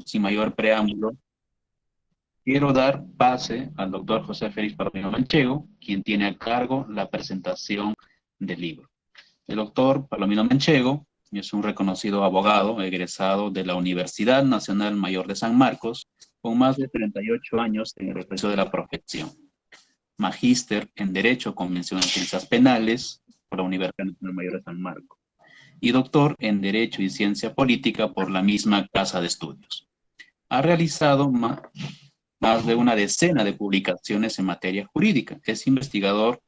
sin mayor preámbulo, quiero dar pase al doctor José Félix Palomino Manchego, quien tiene a cargo la presentación del libro. El doctor Palomino Manchego es un reconocido abogado egresado de la Universidad Nacional Mayor de San Marcos, con más de 38 años en el ejercicio de la profesión. Magíster en Derecho con mención en Ciencias Penales por la Universidad Nacional Mayor de San Marcos y doctor en Derecho y Ciencia Política por la misma Casa de Estudios. Ha realizado más de una decena de publicaciones en materia jurídica. Es investigador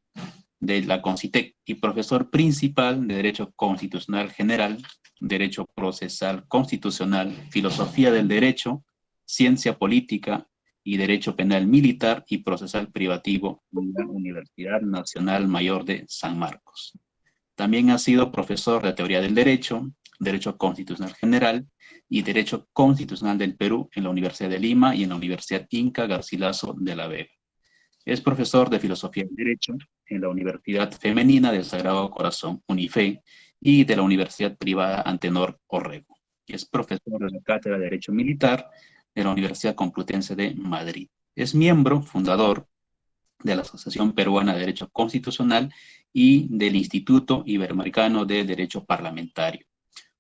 de la CONCITEC y profesor principal de Derecho Constitucional General, Derecho Procesal Constitucional, Filosofía del Derecho, Ciencia Política y Derecho Penal Militar y Procesal Privativo en la Universidad Nacional Mayor de San Marcos. También ha sido profesor de Teoría del Derecho, Derecho Constitucional General y Derecho Constitucional del Perú en la Universidad de Lima y en la Universidad Inca Garcilaso de la Vega. Es profesor de Filosofía del Derecho en la Universidad Femenina del Sagrado Corazón, UNIFE, y de la Universidad Privada Antenor Orrego. Es profesor de la Cátedra de Derecho Militar de la Universidad Complutense de Madrid. Es miembro fundador de la Asociación Peruana de Derecho Constitucional y del Instituto Iberoamericano de Derecho Parlamentario.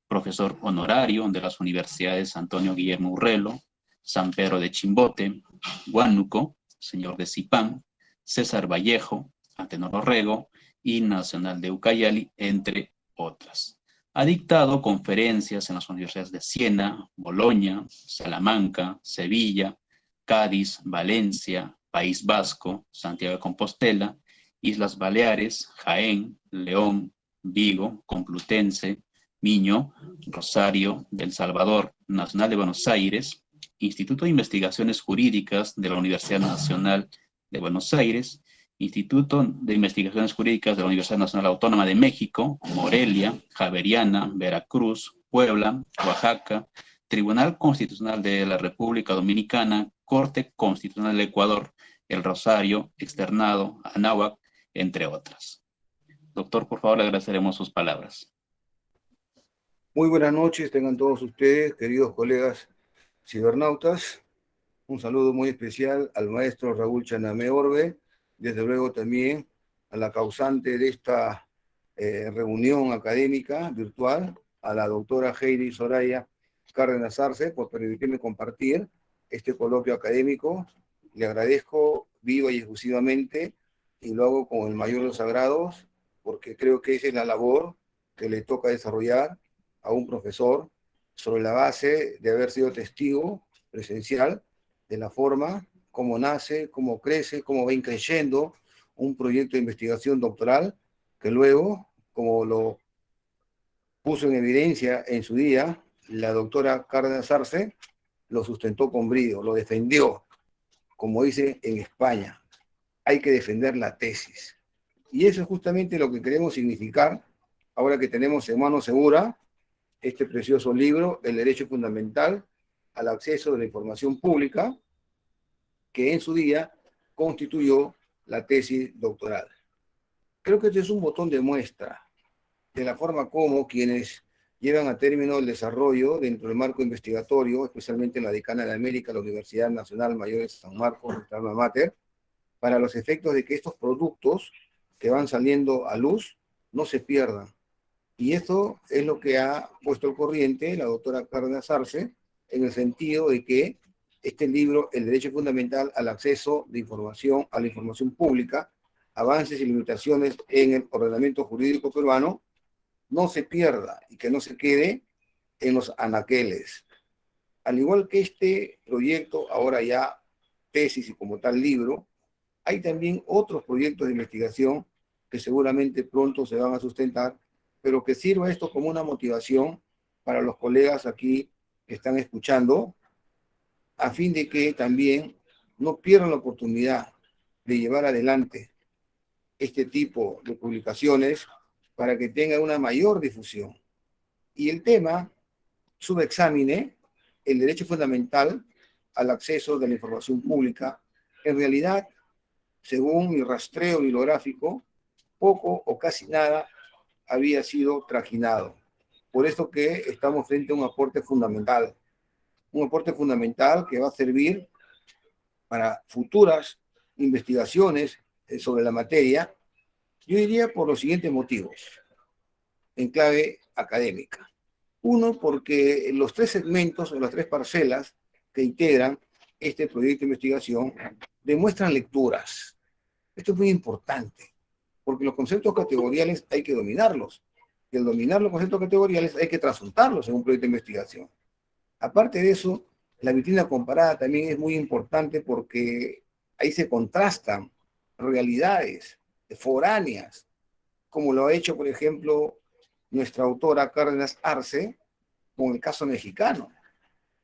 Profesor honorario de las universidades Antonio Guillermo Urrelo, San Pedro de Chimbote, Huánuco, Señor de Zipán, César Vallejo, Antenor Orrego y Nacional de Ucayali, entre otras. Ha dictado conferencias en las universidades de Siena, Boloña, Salamanca, Sevilla, Cádiz, Valencia, País Vasco, Santiago de Compostela, Islas Baleares, Jaén, León, Vigo, Complutense, Miño, Rosario, del Salvador, Nacional de Buenos Aires, Instituto de Investigaciones Jurídicas de la Universidad Nacional de Buenos Aires, Instituto de Investigaciones Jurídicas de la Universidad Nacional Autónoma de México, Morelia, Javeriana, Veracruz, Puebla, Oaxaca, Tribunal Constitucional de la República Dominicana, Corte Constitucional del Ecuador, El Rosario, Externado, Anáhuac, entre otras. Doctor, por favor, le agradeceremos sus palabras. Muy buenas noches, tengan todos ustedes, queridos colegas cibernautas. Un saludo muy especial al maestro Raúl Chanamé Orbe, desde luego también a la causante de esta reunión académica virtual, a la doctora Heidi Soraya Cárdenas Arce, por permitirme compartir este coloquio académico. Le agradezco viva y exclusivamente, y lo hago con el mayor de los agrados, porque creo que esa es la labor que le toca desarrollar a un profesor sobre la base de haber sido testigo presencial de la forma cómo nace, cómo crece, cómo va creciendo un proyecto de investigación doctoral que luego, como lo puso en evidencia en su día la doctora Cárdenas Arce, lo sustentó con brío, lo defendió, como dice en España, hay que defender la tesis. Y eso es justamente lo que queremos significar ahora que tenemos en mano segura este precioso libro, El Derecho Fundamental al Acceso de la Información Pública, que en su día constituyó la tesis doctoral. Creo que este es un botón de muestra de la forma como quienes llevan a término el desarrollo dentro del marco investigatorio, especialmente en la Decana de América, la Universidad Nacional Mayor de San Marcos, nuestra alma mater, para los efectos de que estos productos que van saliendo a luz no se pierdan. Y esto es lo que ha puesto al corriente la doctora Cárdenas Arce, en el sentido de que este libro, El Derecho Fundamental al Acceso de Información a la Información Pública, avances y limitaciones en el ordenamiento jurídico peruano, no se pierda y que no se quede en los anaqueles. Al igual que este proyecto, ahora ya tesis y como tal libro, hay también otros proyectos de investigación que seguramente pronto se van a sustentar, pero que sirva esto como una motivación para los colegas aquí que están escuchando, a fin de que también no pierdan la oportunidad de llevar adelante este tipo de publicaciones para que tenga una mayor difusión. Y el tema subexamine, el derecho fundamental al acceso de la información pública, en realidad, según mi rastreo bibliográfico, poco o casi nada había sido trajinado. Por eso que estamos frente a un aporte fundamental. un aporte fundamental que va a servir para futuras investigaciones sobre la materia, yo diría por los siguientes motivos, en clave académica. Uno, porque los tres segmentos o las tres parcelas que integran este proyecto de investigación demuestran lecturas. Esto es muy importante, porque los conceptos categoriales hay que dominarlos. Y al dominar los conceptos categoriales hay que trasuntarlos en un proyecto de investigación. Aparte de eso, la vitrina comparada también es muy importante porque ahí se contrastan realidades foráneas, como lo ha hecho, por ejemplo, nuestra autora Cárdenas Arce con el caso mexicano.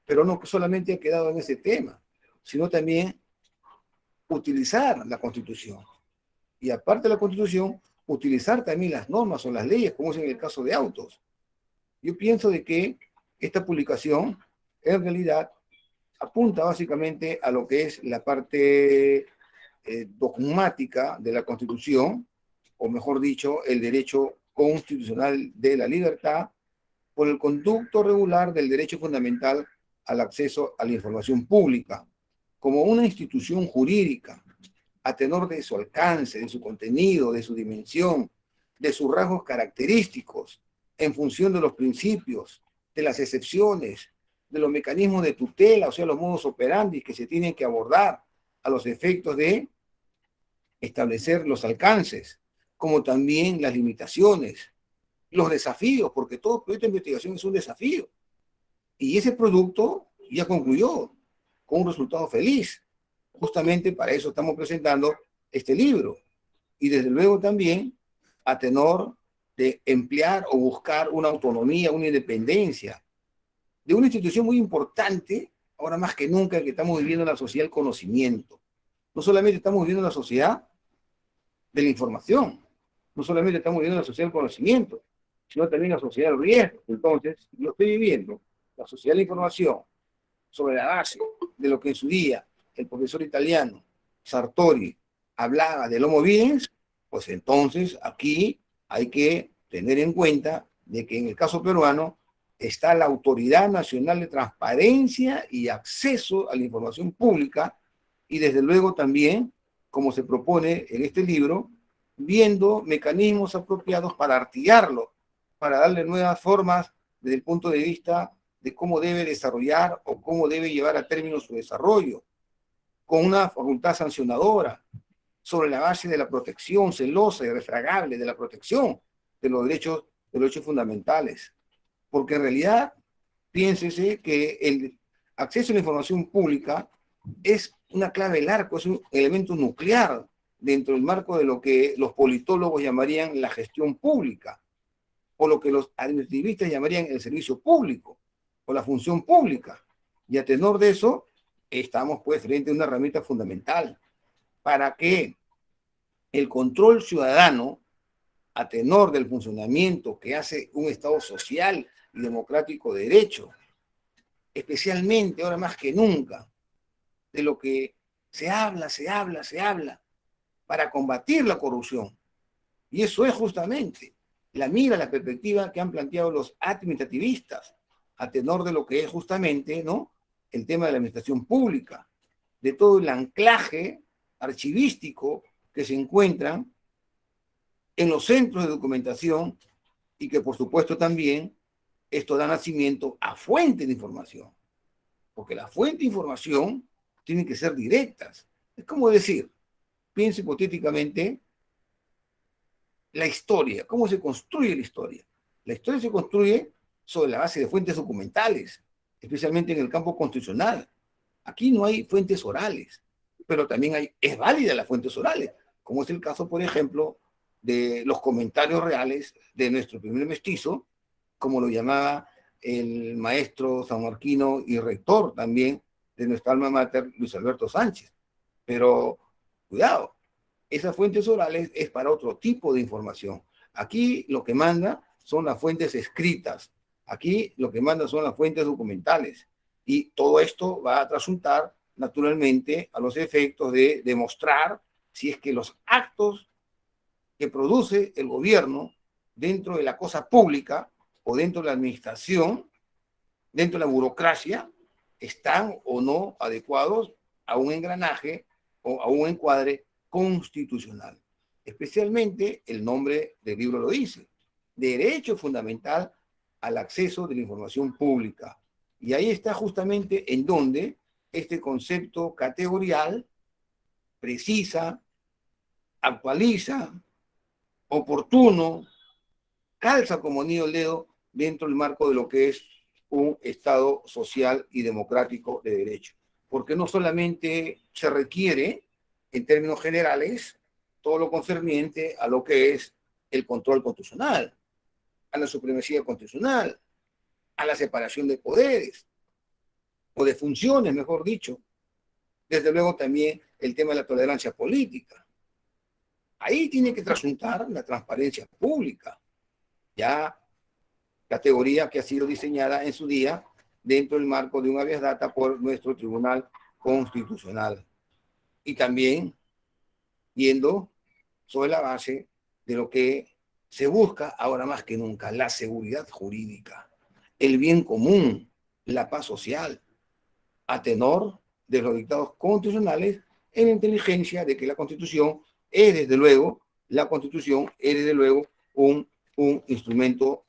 Pero no solamente ha quedado en ese tema, sino también utilizar la Constitución. Y aparte de la Constitución, utilizar también las normas o las leyes, como es en el caso de autos. Yo pienso de que esta publicación, en realidad, apunta básicamente a lo que es la parte dogmática de la Constitución, o mejor dicho, el derecho constitucional de la libertad, por el conducto regular del derecho fundamental al acceso a la información pública, como una institución jurídica, a tenor de su alcance, de su contenido, de su dimensión, de sus rasgos característicos, en función de los principios, de las excepciones, de los mecanismos de tutela, o sea, los modus operandi que se tienen que abordar a los efectos de establecer los alcances, como también las limitaciones, los desafíos, porque todo proyecto de investigación es un desafío. Y ese producto ya concluyó con un resultado feliz. Justamente para eso estamos presentando este libro. Y desde luego también a tenor de emplear o buscar una autonomía, una independencia de una institución muy importante, ahora más que nunca, que estamos viviendo en la sociedad del conocimiento. No solamente estamos viviendo en la sociedad de la información, no solamente estamos viviendo en la sociedad del conocimiento, sino también la sociedad del riesgo. Entonces, yo estoy viviendo la sociedad de la información sobre la base de lo que en su día el profesor italiano Sartori hablaba del Homo videns, pues entonces aquí hay que tener en cuenta de que en el caso peruano está la Autoridad Nacional de Transparencia y Acceso a la Información Pública y desde luego también, como se propone en este libro, viendo mecanismos apropiados para artillarlo, para darle nuevas formas desde el punto de vista de cómo debe desarrollar o cómo debe llevar a término su desarrollo, con una facultad sancionadora, sobre la base de la protección celosa y irrefragable de la protección de los derechos fundamentales. Porque en realidad, piénsese que el acceso a la información pública es una clave del arco, es un elemento nuclear dentro del marco de lo que los politólogos llamarían la gestión pública, o lo que los administrativistas llamarían el servicio público, o la función pública. Y a tenor de eso, estamos pues frente a una herramienta fundamental para que el control ciudadano, a tenor del funcionamiento que hace un Estado social y democrático de derecho, especialmente ahora más que nunca, de lo que se habla para combatir la corrupción. Y eso es justamente la mira, la perspectiva que han planteado los administrativistas a tenor de lo que es justamente, ¿no?, el tema de la administración pública, de todo el anclaje archivístico que se encuentran en los centros de documentación y que por supuesto también esto da nacimiento a fuentes de información, porque las fuentes de información tienen que ser directas. Es como decir, piense hipotéticamente la historia, cómo se construye la historia. La historia se construye sobre la base de fuentes documentales, especialmente en el campo constitucional. Aquí no hay fuentes orales, pero también es válida las fuentes orales, como es el caso, por ejemplo, de los comentarios reales de nuestro primer mestizo, como lo llamaba el maestro sanmarquino y rector también de nuestra alma mater, Luis Alberto Sánchez. Pero, cuidado, esas fuentes orales es para otro tipo de información. Aquí lo que manda son las fuentes escritas, aquí lo que manda son las fuentes documentales, y todo esto va a trasuntar naturalmente a los efectos de demostrar si es que los actos que produce el gobierno dentro de la cosa pública o dentro de la administración, dentro de la burocracia, están o no adecuados a un engranaje o a un encuadre constitucional. Especialmente el nombre del libro lo dice, derecho fundamental al acceso de la información pública. Y ahí está justamente en donde este concepto categorial precisa, actualiza, oportuno, calza como anillo al dedo dentro del marco de lo que es un Estado social y democrático de derecho. Porque no solamente se requiere, en términos generales, todo lo concerniente a lo que es el control constitucional, a la supremacía constitucional, a la separación de poderes, o de funciones, mejor dicho. Desde luego también el tema de la tolerancia política. Ahí tiene que trasuntar la transparencia pública, ya categoría que ha sido diseñada en su día dentro del marco de un habeas data por nuestro Tribunal Constitucional. Y también yendo sobre la base de lo que se busca ahora más que nunca, la seguridad jurídica, el bien común, la paz social, a tenor de los dictados constitucionales en la inteligencia de que la Constitución es desde luego, la Constitución es desde luego un instrumento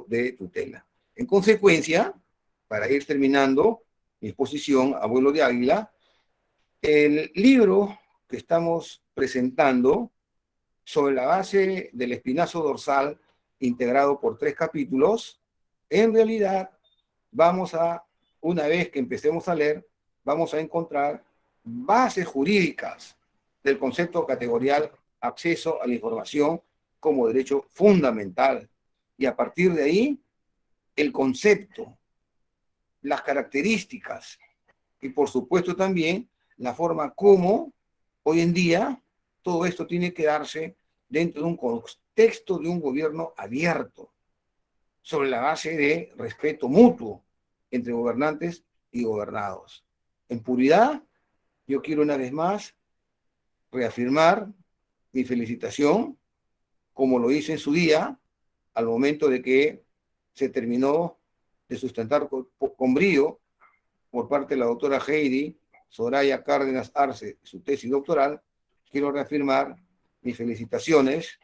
de tutela. En consecuencia, para ir terminando mi exposición, abuelo de Águila, el libro que estamos presentando sobre la base del espinazo dorsal integrado por 3 capítulos, en realidad vamos a, una vez que empecemos a leer, vamos a encontrar bases jurídicas del concepto categorial acceso a la información como derecho fundamental. Y a partir de ahí, el concepto, las características y por supuesto también la forma como hoy en día todo esto tiene que darse dentro de un contexto de un gobierno abierto, sobre la base de respeto mutuo entre gobernantes y gobernados. En puridad, yo quiero una vez más reafirmar mi felicitación, como lo hice en su día, al momento de que se terminó de sustentar con brío por parte de la doctora Heidi Soraya Cárdenas Arce su tesis doctoral. Quiero reafirmar mis felicitaciones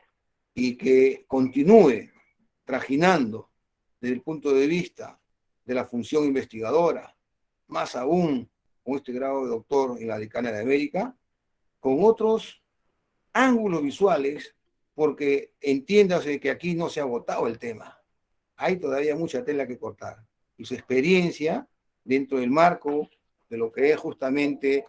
y que continúe trajinando desde el punto de vista de la función investigadora, más aún con este grado de doctor en la Decana de América, con otros ángulos visuales, porque entiéndase que aquí no se ha agotado el tema. Hay todavía mucha tela que cortar. Y su experiencia dentro del marco de lo que es justamente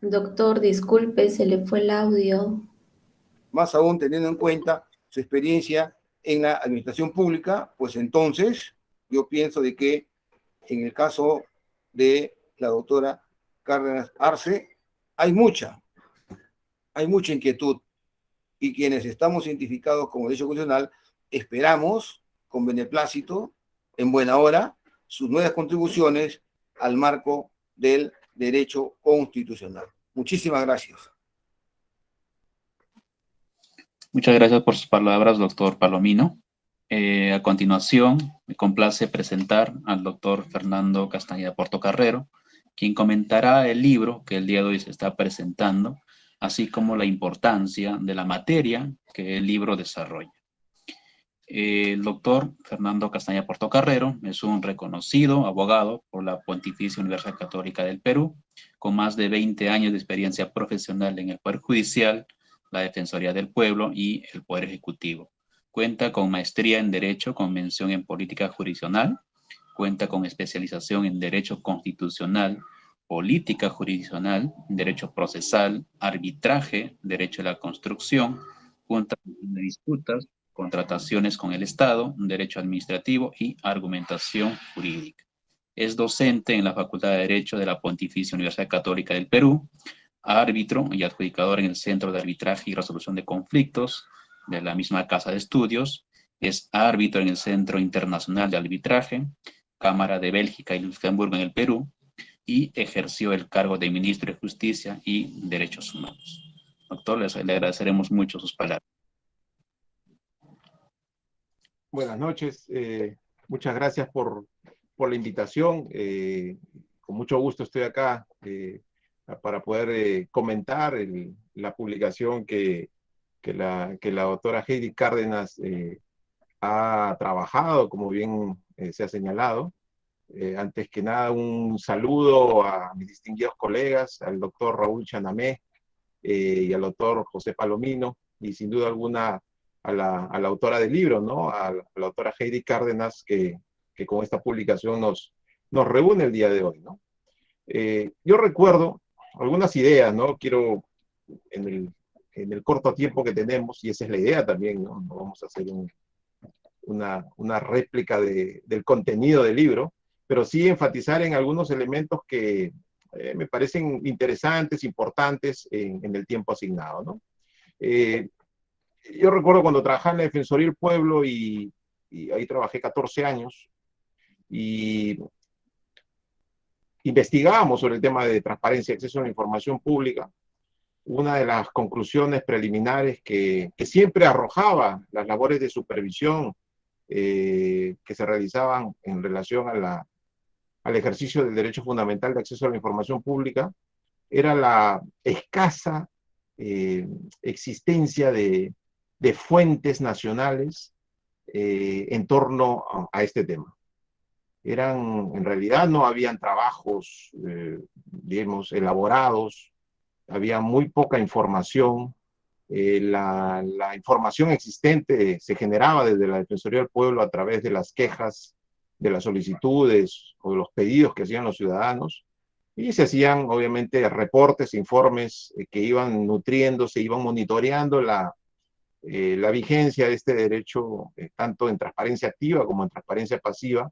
Doctor, disculpe, se le fue el audio. más aún teniendo en cuenta su experiencia en la administración pública, pues entonces yo pienso de que en el caso de la doctora Cárdenas Arce hay mucha inquietud y quienes estamos identificados como derecho constitucional esperamos con beneplácito, en buena hora, sus nuevas contribuciones al marco del derecho constitucional. Muchísimas gracias. Muchas gracias por sus palabras, doctor Palomino. A continuación, me complace presentar al doctor Fernando Castañeda Portocarrero, quien comentará el libro que el día de hoy se está presentando, así como la importancia de la materia que el libro desarrolla. El doctor Fernando Castañeda Portocarrero es un reconocido abogado por la Pontificia Universidad Católica del Perú, con más de 20 años de experiencia profesional en el Poder Judicial, la Defensoría del Pueblo y el Poder Ejecutivo. Cuenta con maestría en Derecho con mención en Política Jurisdiccional, cuenta con especialización en Derecho Constitucional, Política Jurisdiccional, Derecho Procesal, Arbitraje, Derecho de la Construcción, Junta de Disputas, Contrataciones con el Estado, Derecho Administrativo y Argumentación Jurídica. Es docente en la Facultad de Derecho de la Pontificia Universidad Católica del Perú, árbitro y adjudicador en el Centro de Arbitraje y Resolución de Conflictos de la misma Casa de Estudios. Es árbitro en el Centro Internacional de Arbitraje, Cámara de Bélgica y Luxemburgo en el Perú, y ejerció el cargo de Ministro de Justicia y Derechos Humanos. Doctor, le agradeceremos mucho sus palabras. Buenas noches. Muchas gracias por la invitación. Con mucho gusto estoy acá para poder comentar la publicación que la doctora Heidi Cárdenas ha trabajado, como bien se ha señalado. Antes que nada, un saludo a mis distinguidos colegas, al doctor Raúl Chanamé y al doctor José Palomino, y sin duda alguna a la autora del libro, ¿no? A la autora Heidi Cárdenas, que con esta publicación nos reúne el día de hoy, ¿no? Yo recuerdo algunas ideas, ¿no? Quiero, en el corto tiempo que tenemos, y esa es la idea también, ¿no? No vamos a hacer una réplica del contenido del libro, pero sí enfatizar en algunos elementos que me parecen interesantes, importantes en el tiempo asignado, ¿no? Yo recuerdo cuando trabajaba en la Defensoría del Pueblo y ahí trabajé 14 años y investigábamos sobre el tema de transparencia y acceso a la información pública. Una de las conclusiones preliminares que siempre arrojaba las labores de supervisión que se realizaban en relación al ejercicio del derecho fundamental de acceso a la información pública era la escasa existencia de fuentes nacionales en torno a este tema. En realidad no habían trabajos, digamos, elaborados, había muy poca información. La información existente se generaba desde la Defensoría del Pueblo a través de las quejas, de las solicitudes o de los pedidos que hacían los ciudadanos, y se hacían obviamente reportes, informes que iban nutriéndose, iban monitoreando la vigencia de este derecho, tanto en transparencia activa como en transparencia pasiva,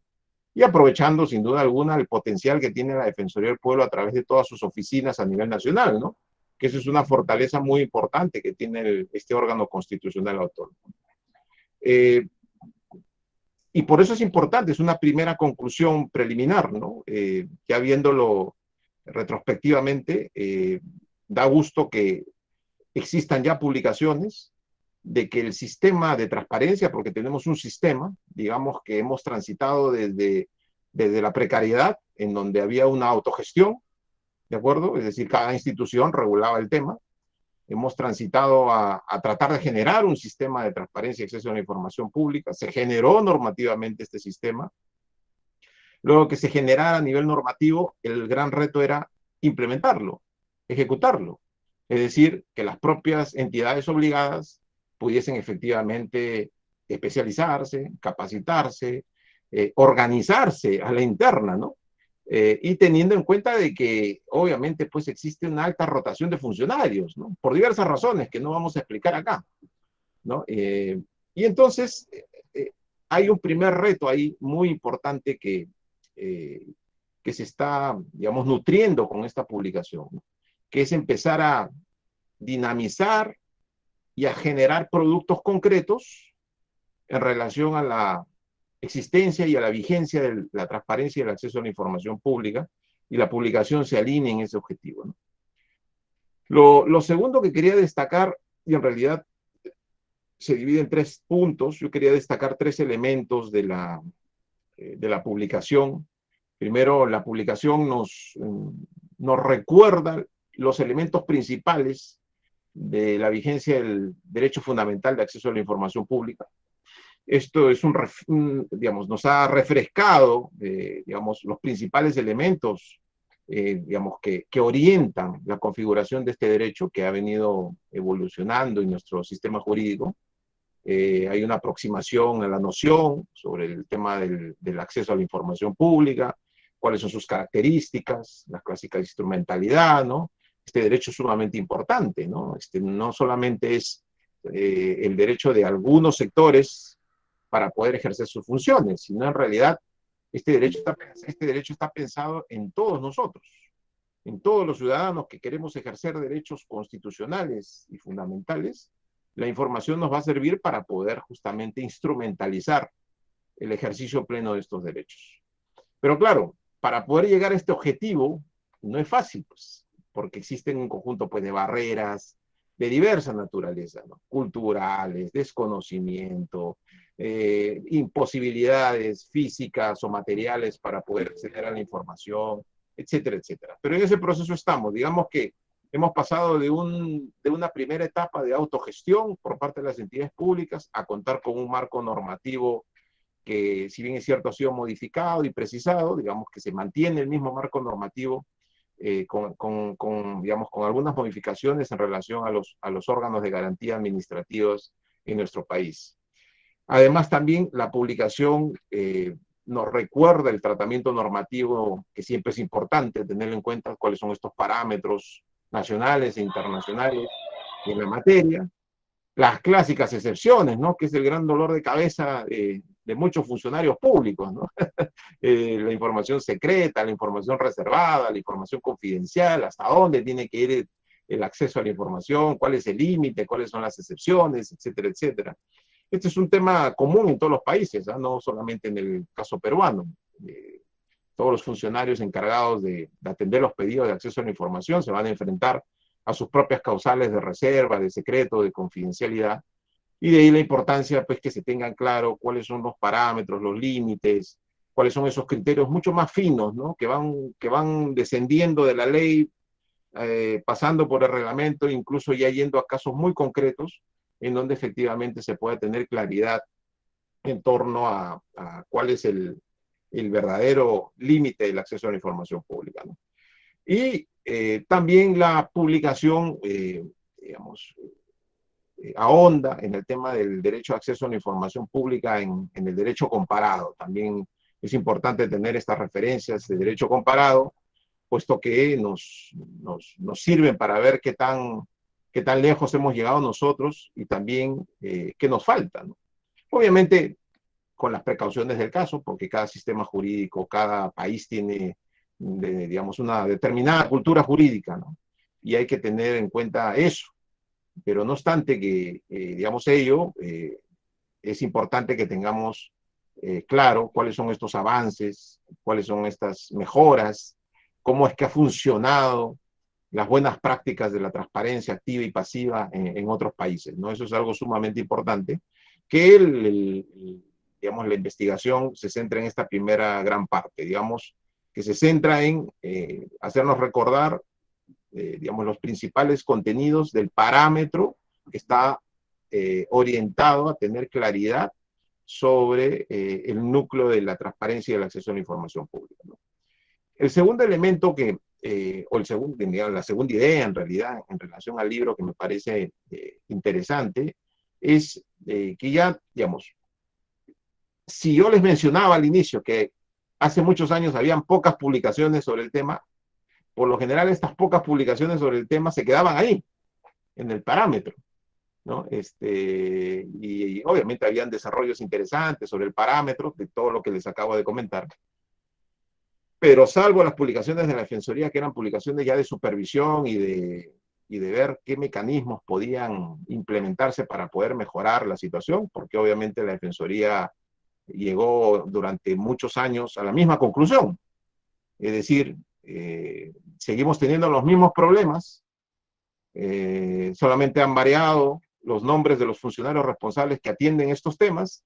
y aprovechando sin duda alguna el potencial que tiene la Defensoría del Pueblo a través de todas sus oficinas a nivel nacional, ¿no? Que eso es una fortaleza muy importante que tiene este órgano constitucional autónomo. Y por eso es importante, es una primera conclusión preliminar, ¿no? Ya viéndolo retrospectivamente, da gusto que existan ya publicaciones de que el sistema de transparencia, porque tenemos un sistema, digamos, que hemos transitado desde la precariedad, en donde había una autogestión, ¿de acuerdo? Es decir, cada institución regulaba el tema. Hemos transitado a tratar de generar un sistema de transparencia y acceso a la información pública. Se generó normativamente este sistema. Luego que se generara a nivel normativo, el gran reto era implementarlo, ejecutarlo. Es decir, que las propias entidades obligadas pudiesen efectivamente especializarse, capacitarse, organizarse a la interna, ¿no? Y teniendo en cuenta de que obviamente pues existe una alta rotación de funcionarios, ¿no? Por diversas razones que no vamos a explicar acá, ¿no? Y entonces hay un primer reto ahí muy importante que se está, digamos, nutriendo con esta publicación, ¿no? Que es empezar a dinamizar y a generar productos concretos en relación a la existencia y a la vigencia de la transparencia y el acceso a la información pública, y la publicación se alinea en ese objetivo, ¿no? Lo segundo que quería destacar, y en realidad se divide en 3 puntos, yo quería destacar 3 elementos de la publicación. Primero, la publicación nos recuerda los elementos principales de la vigencia del derecho fundamental de acceso a la información pública. Esto es digamos, nos ha refrescado, digamos, los principales elementos, digamos, que orientan la configuración de este derecho que ha venido evolucionando en nuestro sistema jurídico. Hay una aproximación a la noción sobre el tema del acceso a la información pública, cuáles son sus características, la clásica instrumentalidad, ¿no? Este derecho es sumamente importante, ¿no? No solamente es el derecho de algunos sectores para poder ejercer sus funciones, sino en realidad este derecho está pensado en todos nosotros. en todos los ciudadanos que queremos ejercer derechos constitucionales y fundamentales, la información nos va a servir para poder justamente instrumentalizar el ejercicio pleno de estos derechos. Pero claro, para poder llegar a este objetivo no es fácil, pues, porque existen un conjunto pues, de barreras de diversa naturaleza, ¿no? Culturales, desconocimiento, imposibilidades físicas o materiales para poder acceder a la información, etcétera, etcétera. Pero en ese proceso estamos. Digamos que hemos pasado de una primera etapa de autogestión por parte de las entidades públicas a contar con un marco normativo que, si bien es cierto, ha sido modificado y precisado, digamos que se mantiene el mismo marco normativo, digamos, con algunas modificaciones en relación a los órganos de garantía administrativos en nuestro país. Además, también la publicación nos recuerda el tratamiento normativo, que siempre es importante tener en cuenta cuáles son estos parámetros nacionales e internacionales en la materia. Las clásicas excepciones, ¿no? Que es el gran dolor de cabeza de muchos funcionarios públicos, ¿no? La información secreta, la información reservada, la información confidencial, hasta dónde tiene que ir el acceso a la información, cuál es el límite, cuáles son las excepciones, etcétera, etcétera. Este es un tema común en todos los países, ¿eh? No solamente en el caso peruano. Todos los funcionarios encargados de atender los pedidos de acceso a la información se van a enfrentar a sus propias causales de reserva, de secreto, de confidencialidad, y de ahí la importancia pues, que se tengan claro cuáles son los parámetros, los límites, cuáles son esos criterios mucho más finos, ¿no? que van descendiendo de la ley, pasando por el reglamento, incluso ya yendo a casos muy concretos, en donde efectivamente se puede tener claridad en torno a cuál es el verdadero límite del acceso a la información pública, ¿no? Y también la publicación, digamos, ahonda en el tema del derecho a acceso a la información pública en el derecho comparado. También es importante tener estas referencias de derecho comparado, puesto que nos sirven para ver qué tan lejos hemos llegado nosotros y también qué nos falta, ¿no? Obviamente, con las precauciones del caso, porque cada sistema jurídico, cada país tiene, digamos, una determinada cultura jurídica, ¿no? Y hay que tener en cuenta eso. Pero no obstante que, digamos, ello, es importante que tengamos claro cuáles son estos avances, cuáles son estas mejoras, cómo es que ha funcionado las buenas prácticas de la transparencia activa y pasiva en otros países, ¿no? Eso es algo sumamente importante, que digamos, la investigación se centra en esta primera gran parte, digamos, que se centra en hacernos recordar, digamos, los principales contenidos del parámetro que está orientado a tener claridad sobre el núcleo de la transparencia y el acceso a la información pública, ¿no? El segundo elemento la segunda idea en realidad en relación al libro que me parece interesante es que ya, digamos, si yo les mencionaba al inicio que hace muchos años habían pocas publicaciones sobre el tema, por lo general estas pocas publicaciones sobre el tema se quedaban ahí, en el parámetro, ¿no? Y obviamente habían desarrollos interesantes sobre el parámetro, de todo lo que les acabo de comentar. Pero salvo las publicaciones de la Defensoría, que eran publicaciones ya de supervisión y de ver qué mecanismos podían implementarse para poder mejorar la situación, porque obviamente la Defensoría llegó durante muchos años a la misma conclusión. Es decir, seguimos teniendo los mismos problemas, solamente han variado los nombres de los funcionarios responsables que atienden estos temas,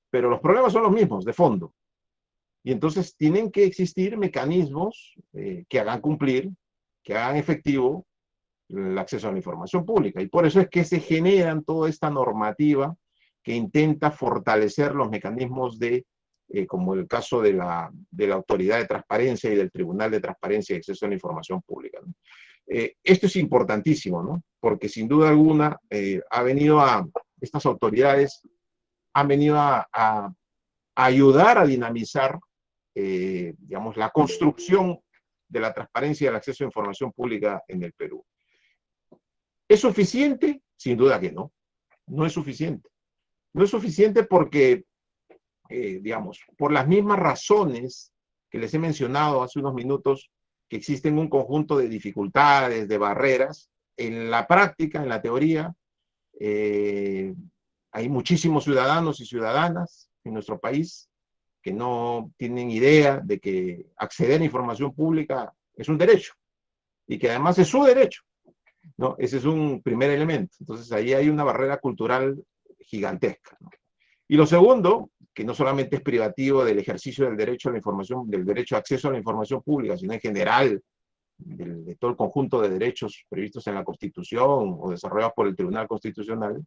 pero los problemas son los mismos, de fondo. Y entonces tienen que existir mecanismos que hagan cumplir, que hagan efectivo el acceso a la información pública. Y por eso es que se generan toda esta normativa que intenta fortalecer los mecanismos como el caso de la Autoridad de Transparencia y del Tribunal de Transparencia y Acceso a la Información Pública, ¿no? Esto es importantísimo, ¿no? Porque sin duda alguna estas autoridades han venido a ayudar a dinamizar, digamos, la construcción de la transparencia y el acceso a información pública en el Perú. ¿Es suficiente? Sin duda que no. No es suficiente. No es suficiente porque, digamos, por las mismas razones que les he mencionado hace unos minutos, que existen un conjunto de dificultades, de barreras. En la práctica, en la teoría, hay muchísimos ciudadanos y ciudadanas en nuestro país que no tienen idea de que acceder a información pública es un derecho y que además es su derecho, ¿no? Ese es un primer elemento. Entonces ahí hay una barrera cultural gigantesca, ¿no? Y lo segundo, que no solamente es privativo del ejercicio del derecho a la información, del derecho a acceso a la información pública, sino en general de todo el conjunto de derechos previstos en la Constitución o desarrollados por el Tribunal Constitucional.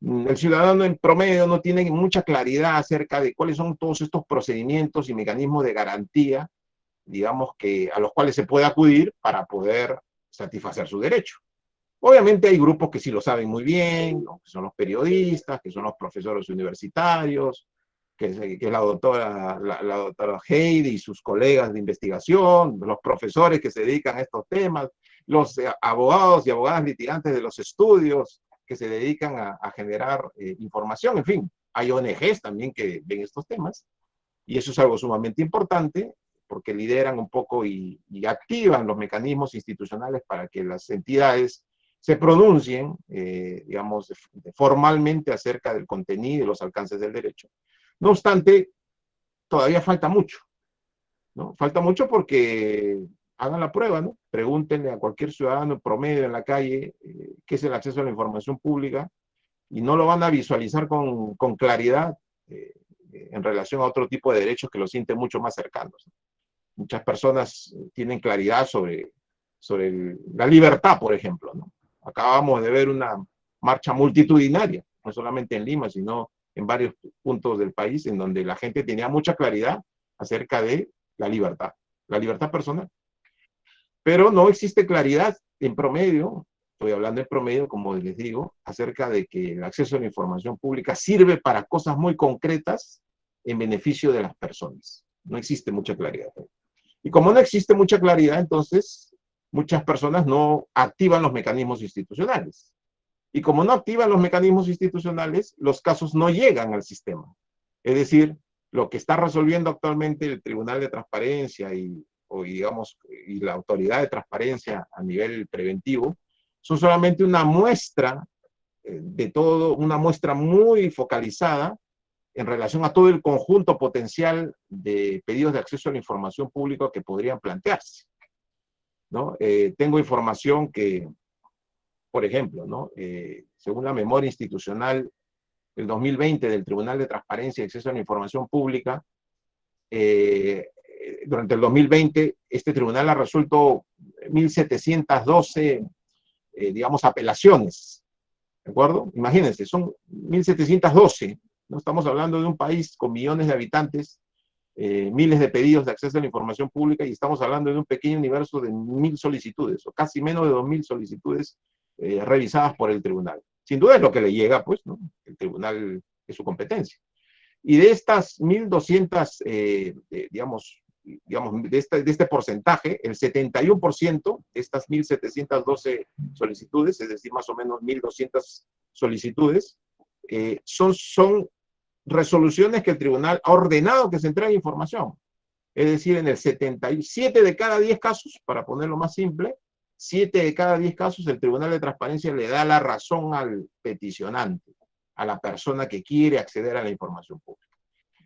El ciudadano en promedio no tiene mucha claridad acerca de cuáles son todos estos procedimientos y mecanismos de garantía, digamos, que a los cuales se puede acudir para poder satisfacer su derecho. Obviamente hay grupos que sí lo saben muy bien, ¿no? Que son los periodistas, que son los profesores universitarios, que es la doctora Heidi y sus colegas de investigación, los profesores que se dedican a estos temas, los abogados y abogadas litigantes de los estudios que se dedican a generar información. En fin, hay ONGs también que ven estos temas, y eso es algo sumamente importante, porque lideran un poco y activan los mecanismos institucionales para que las entidades se pronuncien, digamos, formalmente acerca del contenido y los alcances del derecho. No obstante, todavía falta mucho, ¿no? Falta mucho porque hagan la prueba, ¿no? Pregúntenle a cualquier ciudadano promedio en la calle qué es el acceso a la información pública y no lo van a visualizar con claridad en relación a otro tipo de derechos que los sienten mucho más cercanos, ¿no? Muchas personas tienen claridad sobre la libertad, por ejemplo, ¿no? Acabamos de ver una marcha multitudinaria, no solamente en Lima, sino en varios puntos del país, en donde la gente tenía mucha claridad acerca de la libertad personal. Pero no existe claridad en promedio, estoy hablando en promedio, como les digo, acerca de que el acceso a la información pública sirve para cosas muy concretas en beneficio de las personas. No existe mucha claridad. Y como no existe mucha claridad, entonces muchas personas no activan los mecanismos institucionales. Y como no activan los mecanismos institucionales, los casos no llegan al sistema. Es decir, lo que está resolviendo actualmente el Tribunal de Transparencia y la Autoridad de Transparencia a nivel preventivo son solamente una muestra de todo, una muestra muy focalizada en relación a todo el conjunto potencial de pedidos de acceso a la información pública que podrían plantearse, ¿no? Tengo información que, por ejemplo, ¿no? Según la memoria institucional del 2020 del Tribunal de Transparencia y Acceso a la Información Pública, durante el 2020 este tribunal ha resuelto 1.712, digamos, apelaciones, ¿de acuerdo? Imagínense, son 1.712, no estamos hablando de un país con millones de habitantes, miles de pedidos de acceso a la información pública, y estamos hablando de un pequeño universo de 1.000 solicitudes, o casi menos de 2.000 solicitudes revisadas por el tribunal. Sin duda es lo que le llega, pues, ¿no? El tribunal es su competencia. Y de estas 1.200, digamos, de este porcentaje, el 71% de estas 1.712 solicitudes, es decir, más o menos 1.200 solicitudes, son resoluciones que el tribunal ha ordenado que se entregue información. Es decir, en el 77 de cada 10 casos, para ponerlo más simple, 7 de cada 10 casos el Tribunal de Transparencia le da la razón al peticionante, a la persona que quiere acceder a la información pública.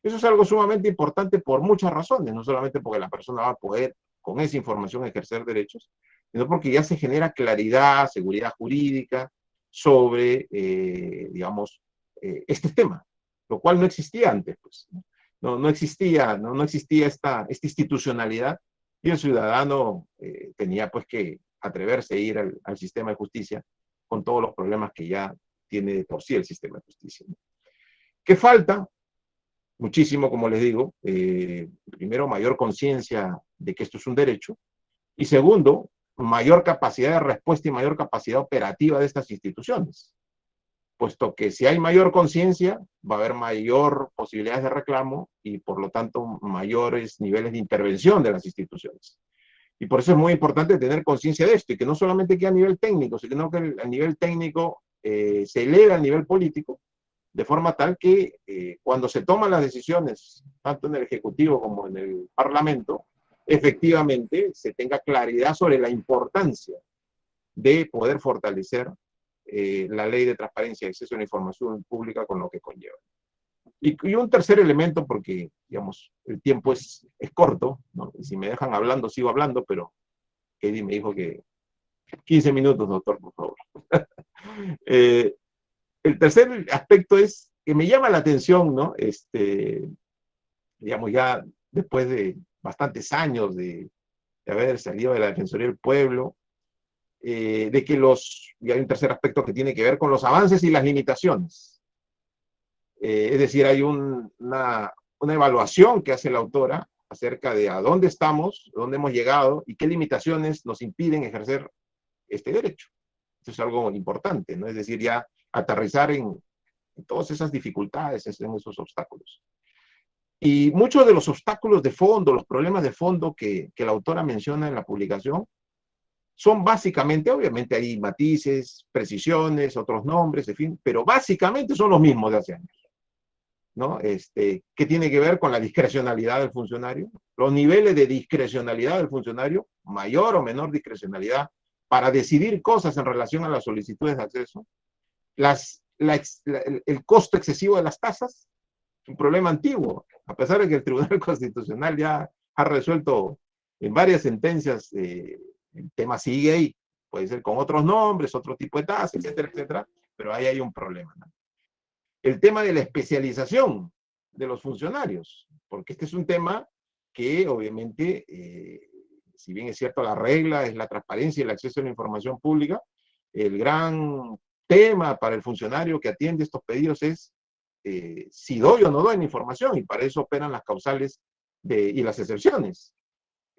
Eso es algo sumamente importante por muchas razones, no solamente porque la persona va a poder con esa información ejercer derechos, sino porque ya se genera claridad, seguridad jurídica sobre, digamos, este tema, lo cual no existía antes, pues. No existía esta institucionalidad, y el ciudadano tenía pues que atreverse a ir al sistema de justicia con todos los problemas que ya tiene de por sí el sistema de justicia, ¿no? ¿Qué falta? Muchísimo, como les digo. Primero, mayor conciencia de que esto es un derecho, y segundo, mayor capacidad de respuesta y mayor capacidad operativa de estas instituciones, puesto que si hay mayor conciencia, va a haber mayor posibilidades de reclamo y por lo tanto mayores niveles de intervención de las instituciones. Y por eso es muy importante tener conciencia de esto, y que no solamente quede a nivel técnico, sino que a nivel técnico se eleve al nivel político, de forma tal que cuando se toman las decisiones, tanto en el Ejecutivo como en el Parlamento, efectivamente se tenga claridad sobre la importancia de poder fortalecer la ley de transparencia y acceso a la información pública con lo que conlleva. Y un tercer elemento, porque, digamos, el tiempo es corto, ¿no? Y si me dejan hablando, sigo hablando, pero Eddie me dijo que 15 minutos, doctor, por favor. El tercer aspecto es que me llama la atención, ¿no? Digamos, ya después de bastantes años de haber salido de la Defensoría del Pueblo, de que y hay un tercer aspecto que tiene que ver con los avances y las limitaciones. Es decir, hay una evaluación que hace la autora acerca de a dónde estamos, dónde hemos llegado y qué limitaciones nos impiden ejercer este derecho. Eso es algo importante, ¿no? Es decir, ya aterrizar en todas esas dificultades, en esos obstáculos. Y muchos de los obstáculos de fondo, los problemas de fondo que la autora menciona en la publicación, son básicamente, obviamente hay matices, precisiones, otros nombres, en fin, pero básicamente son los mismos de hace años, ¿no? ¿Qué tiene que ver con la discrecionalidad del funcionario? Los niveles de discrecionalidad del funcionario, mayor o menor discrecionalidad, para decidir cosas en relación a las solicitudes de acceso, el costo excesivo de las tasas, un problema antiguo, a pesar de que el Tribunal Constitucional ya ha resuelto en varias sentencias, el tema sigue ahí, puede ser con otros nombres, otro tipo de tasas, etcétera, etcétera, pero ahí hay un problema, ¿no? El tema de la especialización de los funcionarios, porque este es un tema que obviamente, si bien es cierto la regla es la transparencia y el acceso a la información pública, el gran tema para el funcionario que atiende estos pedidos es si doy o no doy la información, y para eso operan las causales y las excepciones.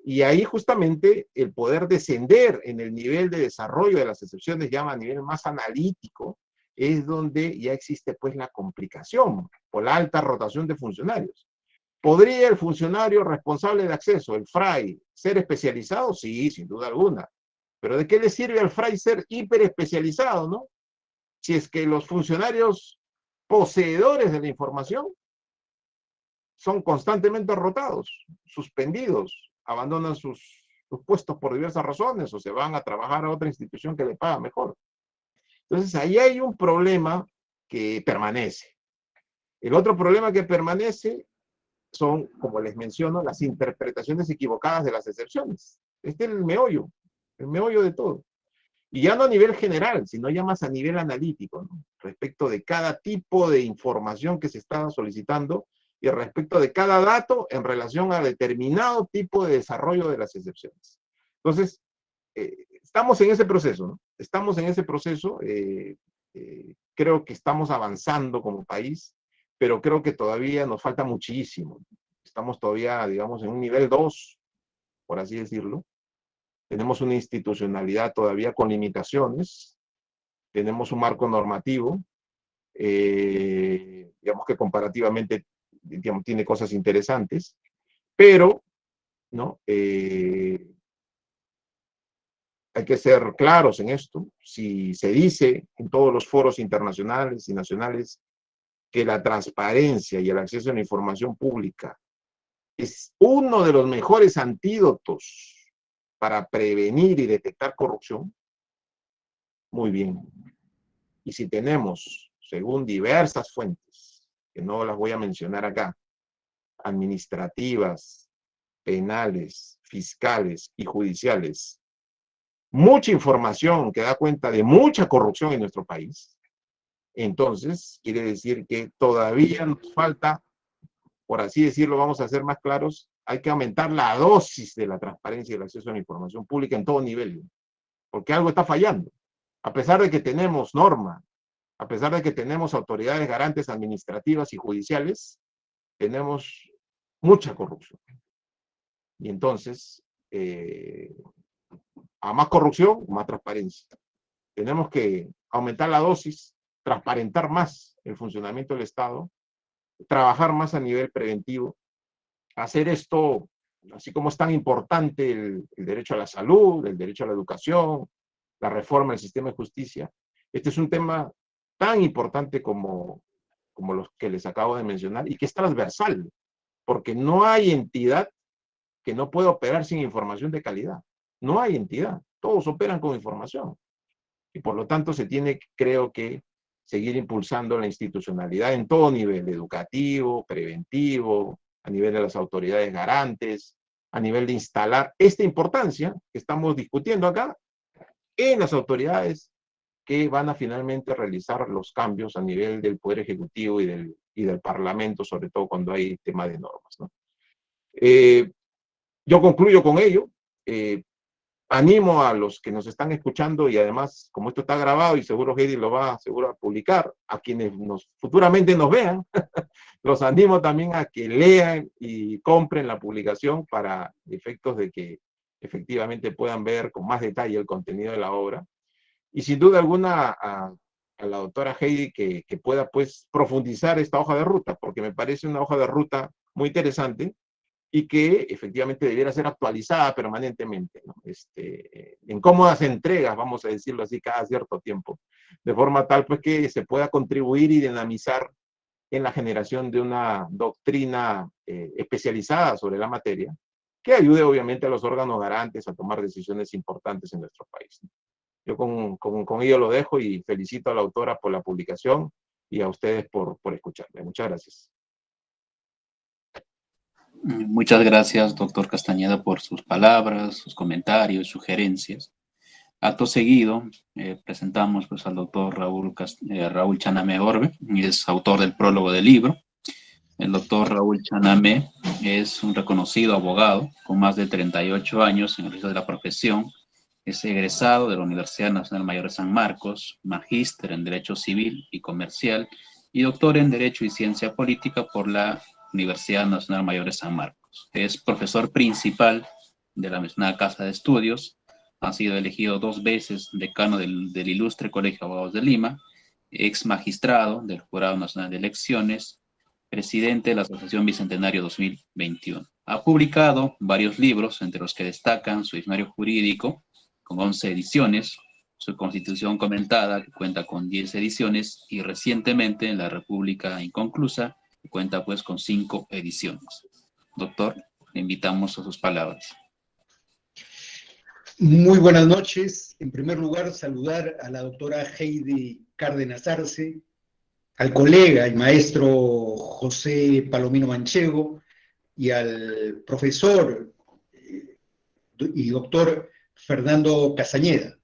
Y ahí justamente el poder descender en el nivel de desarrollo de las excepciones, ya a nivel más analítico, es donde ya existe pues la complicación por la alta rotación de funcionarios. ¿Podría el funcionario responsable de acceso, el FRAI, ser especializado? Sí, sin duda alguna. Pero ¿de qué le sirve al FRAI ser hiperespecializado, no? Si es que los funcionarios poseedores de la información son constantemente rotados, suspendidos, abandonan sus puestos por diversas razones o se van a trabajar a otra institución que le paga mejor. Entonces, ahí hay un problema que permanece. El otro problema que permanece son, como les menciono, las interpretaciones equivocadas de las excepciones. Este es el meollo de todo. Y ya no a nivel general, sino ya más a nivel analítico, ¿no? Respecto de cada tipo de información que se está solicitando y respecto de cada dato en relación a determinado tipo de desarrollo de las excepciones. Entonces, estamos en ese proceso, ¿no? Estamos en ese proceso, creo que estamos avanzando como país, pero creo que todavía nos falta muchísimo. Estamos todavía, digamos, en un nivel 2, por así decirlo. Tenemos una institucionalidad todavía con limitaciones, tenemos un marco normativo, digamos que comparativamente, digamos, tiene cosas interesantes, pero, ¿no? Hay que ser claros en esto. Si se dice en todos los foros internacionales y nacionales que la transparencia y el acceso a la información pública es uno de los mejores antídotos para prevenir y detectar corrupción, muy bien. Y si tenemos, según diversas fuentes, que no las voy a mencionar acá, administrativas, penales, fiscales y judiciales, mucha información que da cuenta de mucha corrupción en nuestro país, entonces quiere decir que todavía nos falta, por así decirlo, vamos a ser más claros, hay que aumentar la dosis de la transparencia y el acceso a la información pública en todo nivel, porque algo está fallando. A pesar de que tenemos norma, a pesar de que tenemos autoridades garantes administrativas y judiciales, tenemos mucha corrupción. Y entonces, a más corrupción, más transparencia. Tenemos que aumentar la dosis, transparentar más el funcionamiento del Estado, trabajar más a nivel preventivo, hacer esto, así como es tan importante el derecho a la salud, el derecho a la educación, la reforma del sistema de justicia. Este es un tema tan importante como los que les acabo de mencionar y que es transversal, porque no hay entidad que no puede operar sin información de calidad. No hay entidad, todos operan con información. Y por lo tanto se tiene, creo que, seguir impulsando la institucionalidad en todo nivel, educativo, preventivo, a nivel de las autoridades garantes, a nivel de instalar esta importancia que estamos discutiendo acá en las autoridades que van a finalmente realizar los cambios a nivel del Poder Ejecutivo y del Parlamento, sobre todo cuando hay tema de normas, ¿no? Yo concluyo con ello. Animo a los que nos están escuchando, y además, como esto está grabado y seguro Heidi lo va seguro a publicar, a quienes futuramente nos vean, los animo también a que lean y compren la publicación para efectos de que efectivamente puedan ver con más detalle el contenido de la obra. Y sin duda alguna a la doctora Heidi que pueda pues profundizar esta hoja de ruta, porque me parece una hoja de ruta muy interesante y que efectivamente debiera ser actualizada permanentemente, ¿no? En cómodas entregas, vamos a decirlo así, cada cierto tiempo, de forma tal pues que se pueda contribuir y dinamizar en la generación de una doctrina especializada sobre la materia, que ayude obviamente a los órganos garantes a tomar decisiones importantes en nuestro país, ¿no? Yo con ello lo dejo y felicito a la autora por la publicación y a ustedes por escucharme. Muchas gracias. Muchas gracias, doctor Castañeda, por sus palabras, sus comentarios, sugerencias. Acto seguido, presentamos pues, al doctor Raúl Chanamé Orbe, y es autor del prólogo del libro. El doctor Raúl Chanamé es un reconocido abogado con más de 38 años en el ejercicio de la profesión. Es egresado de la Universidad Nacional Mayor de San Marcos, magíster en Derecho Civil y Comercial y doctor en Derecho y Ciencia Política por la Universidad Nacional Mayor de San Marcos. Es profesor principal de la mencionada Casa de Estudios. Ha sido elegido 2 veces decano del Ilustre Colegio de Abogados de Lima, ex magistrado del Jurado Nacional de Elecciones, presidente de la Asociación Bicentenario 2021. Ha publicado varios libros, entre los que destacan su diccionario jurídico, con 11 ediciones, su Constitución comentada, que cuenta con 10 ediciones, y recientemente en La República Inconclusa, que cuenta pues con 5 ediciones. Doctor, le invitamos a sus palabras. Muy buenas noches. En primer lugar, saludar a la doctora Heidi Cárdenas Arce, al colega y maestro José Palomino Manchego y al profesor y doctor Fernando Castañeda.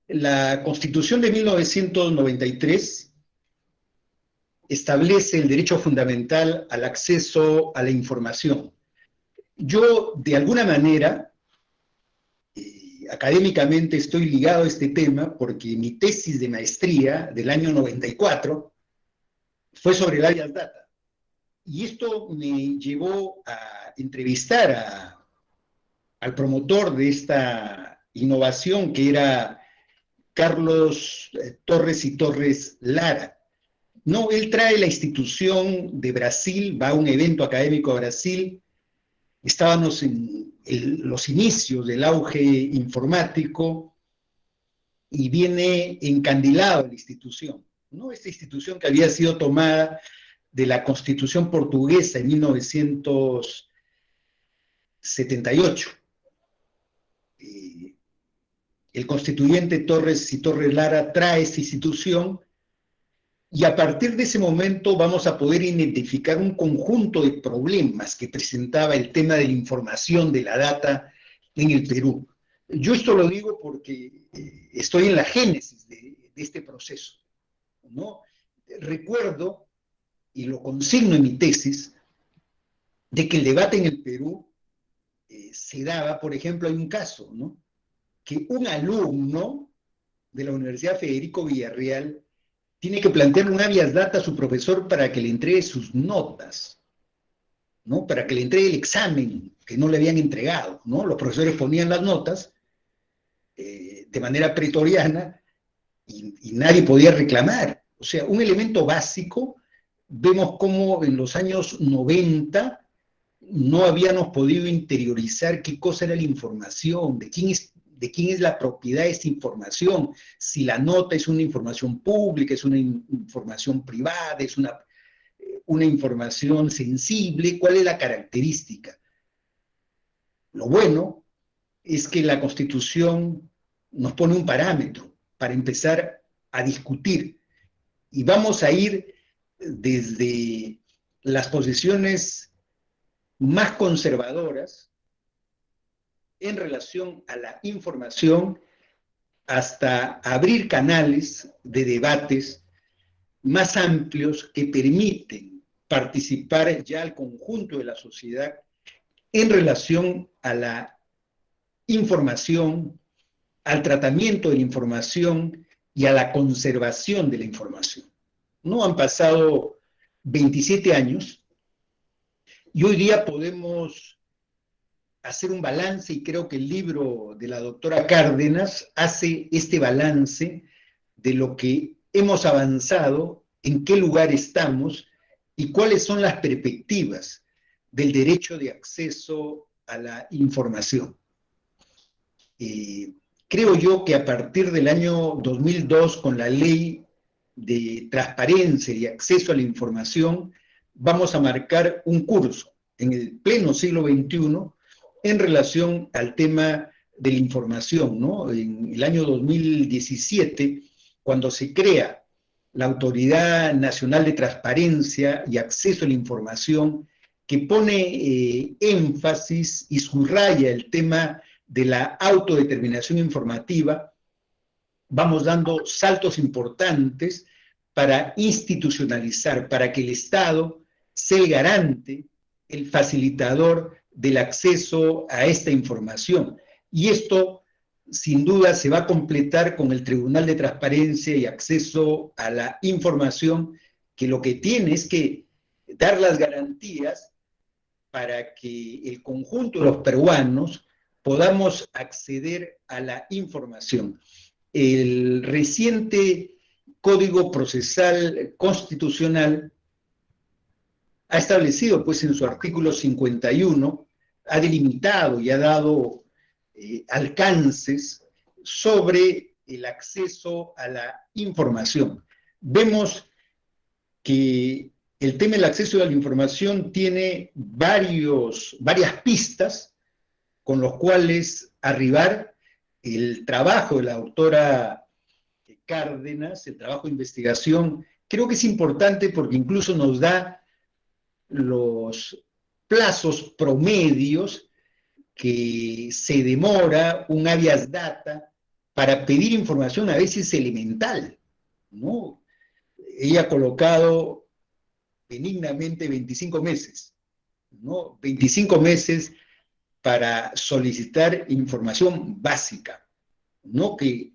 La Constitución de 1993 establece el derecho fundamental al acceso a la información. Yo, de alguna manera, académicamente estoy ligado a este tema porque mi tesis de maestría del año 94 fue sobre el habeas data. Y esto me llevó a entrevistar al promotor de esta innovación, que era Carlos Torres y Torres Lara. No, él trae la institución de Brasil, va a un evento académico a Brasil. Estábamos en los inicios del auge informático y viene encandilado la institución, ¿no? Esta institución que había sido tomada de la Constitución portuguesa en 1978. El constituyente Torres y Torres Lara trae esta institución y a partir de ese momento vamos a poder identificar un conjunto de problemas que presentaba el tema de la información, de la data en el Perú. Yo esto lo digo porque estoy en la génesis de este proceso, ¿no? Recuerdo, y lo consigno en mi tesis, de que el debate en el Perú se daba, por ejemplo, hay un caso, ¿no? Que un alumno de la Universidad Federico Villarreal tiene que plantear un habeas data a su profesor para que le entregue sus notas, ¿no? Para que le entregue el examen que no le habían entregado, ¿no? Los profesores ponían las notas de manera pretoriana y nadie podía reclamar. O sea, un elemento básico, vemos cómo en los años 90 no habíamos podido interiorizar qué cosa era la información, de quién es la propiedad de esta información, si la nota es una información pública, es una información privada, una información sensible? ¿Cuál es la característica? Lo bueno es que la Constitución nos pone un parámetro para empezar a discutir, y vamos a ir desde las posiciones más conservadoras en relación a la información hasta abrir canales de debates más amplios que permiten participar ya al conjunto de la sociedad en relación a la información, al tratamiento de la información y a la conservación de la información. No han pasado 27 años y hoy día podemos hacer un balance, y creo que el libro de la doctora Cárdenas hace este balance de lo que hemos avanzado, en qué lugar estamos y cuáles son las perspectivas del derecho de acceso a la información. Creo yo que a partir del año 2002, con la ley de transparencia y acceso a la información, vamos a marcar un curso en el pleno siglo XXI en relación al tema de la información, ¿no? En el año 2017, cuando se crea la Autoridad Nacional de Transparencia y Acceso a la Información, que pone énfasis y subraya el tema de la autodeterminación informativa, vamos dando saltos importantes para institucionalizar, para que el Estado sea el garante, el facilitador del acceso a esta información. Y esto, sin duda, se va a completar con el Tribunal de Transparencia y Acceso a la Información, que lo que tiene es que dar las garantías para que el conjunto de los peruanos podamos acceder a la información. El reciente Código Procesal Constitucional ha establecido, pues, en su artículo 51, ha delimitado y ha dado alcances sobre el acceso a la información. Vemos que el tema del acceso a la información tiene varias pistas con los cuales arribar. El trabajo de la doctora Cárdenas, el trabajo de investigación, creo que es importante porque incluso nos da los plazos promedios que se demora un habeas data para pedir información a veces elemental, ¿no? Ella ha colocado benignamente 25 meses, ¿no? 25 meses para solicitar información básica, ¿no? Que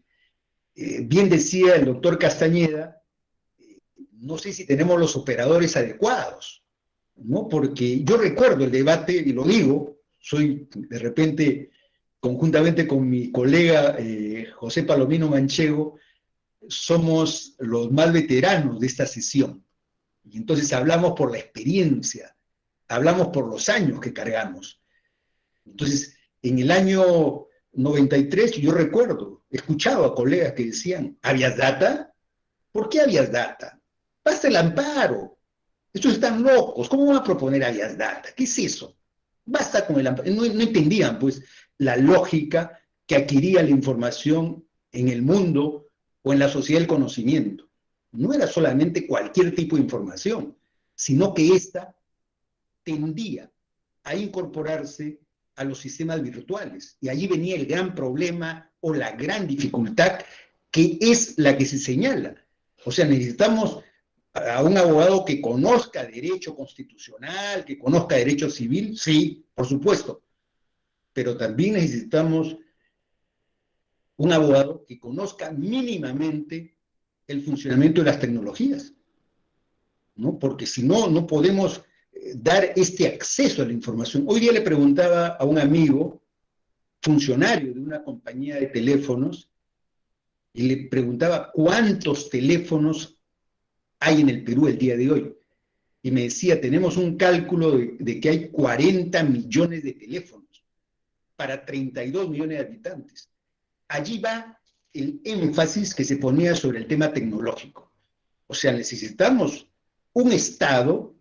bien decía el doctor Castañeda, no sé si tenemos los operadores adecuados, ¿no? Porque yo recuerdo el debate, y lo digo, soy de repente, conjuntamente con mi colega José Palomino Manchego, somos los más veteranos de esta sesión. Y entonces hablamos por la experiencia, hablamos por los años que cargamos. Entonces, en el año 93, yo recuerdo, escuchaba a colegas que decían, ¿habeas data? ¿Por qué habeas data? Basta el amparo. Estos están locos. ¿Cómo van a proponer habeas data? ¿Qué es eso? Basta con el amparo. No entendían, pues, la lógica que adquiría la información en el mundo o en la sociedad del conocimiento. No era solamente cualquier tipo de información, sino que ésta tendía a incorporarse a los sistemas virtuales. Y allí venía el gran problema o la gran dificultad, que es la que se señala. O sea, necesitamos a un abogado que conozca derecho constitucional, que conozca derecho civil, sí, por supuesto, pero también necesitamos un abogado que conozca mínimamente el funcionamiento de las tecnologías, ¿no? Porque si no, no podemos dar este acceso a la información. Hoy día le preguntaba a un amigo, funcionario de una compañía de teléfonos, y le preguntaba cuántos teléfonos hay en el Perú el día de hoy. Y me decía, tenemos un cálculo de que hay 40 millones de teléfonos para 32 millones de habitantes. Allí va el énfasis que se ponía sobre el tema tecnológico. O sea, necesitamos un Estado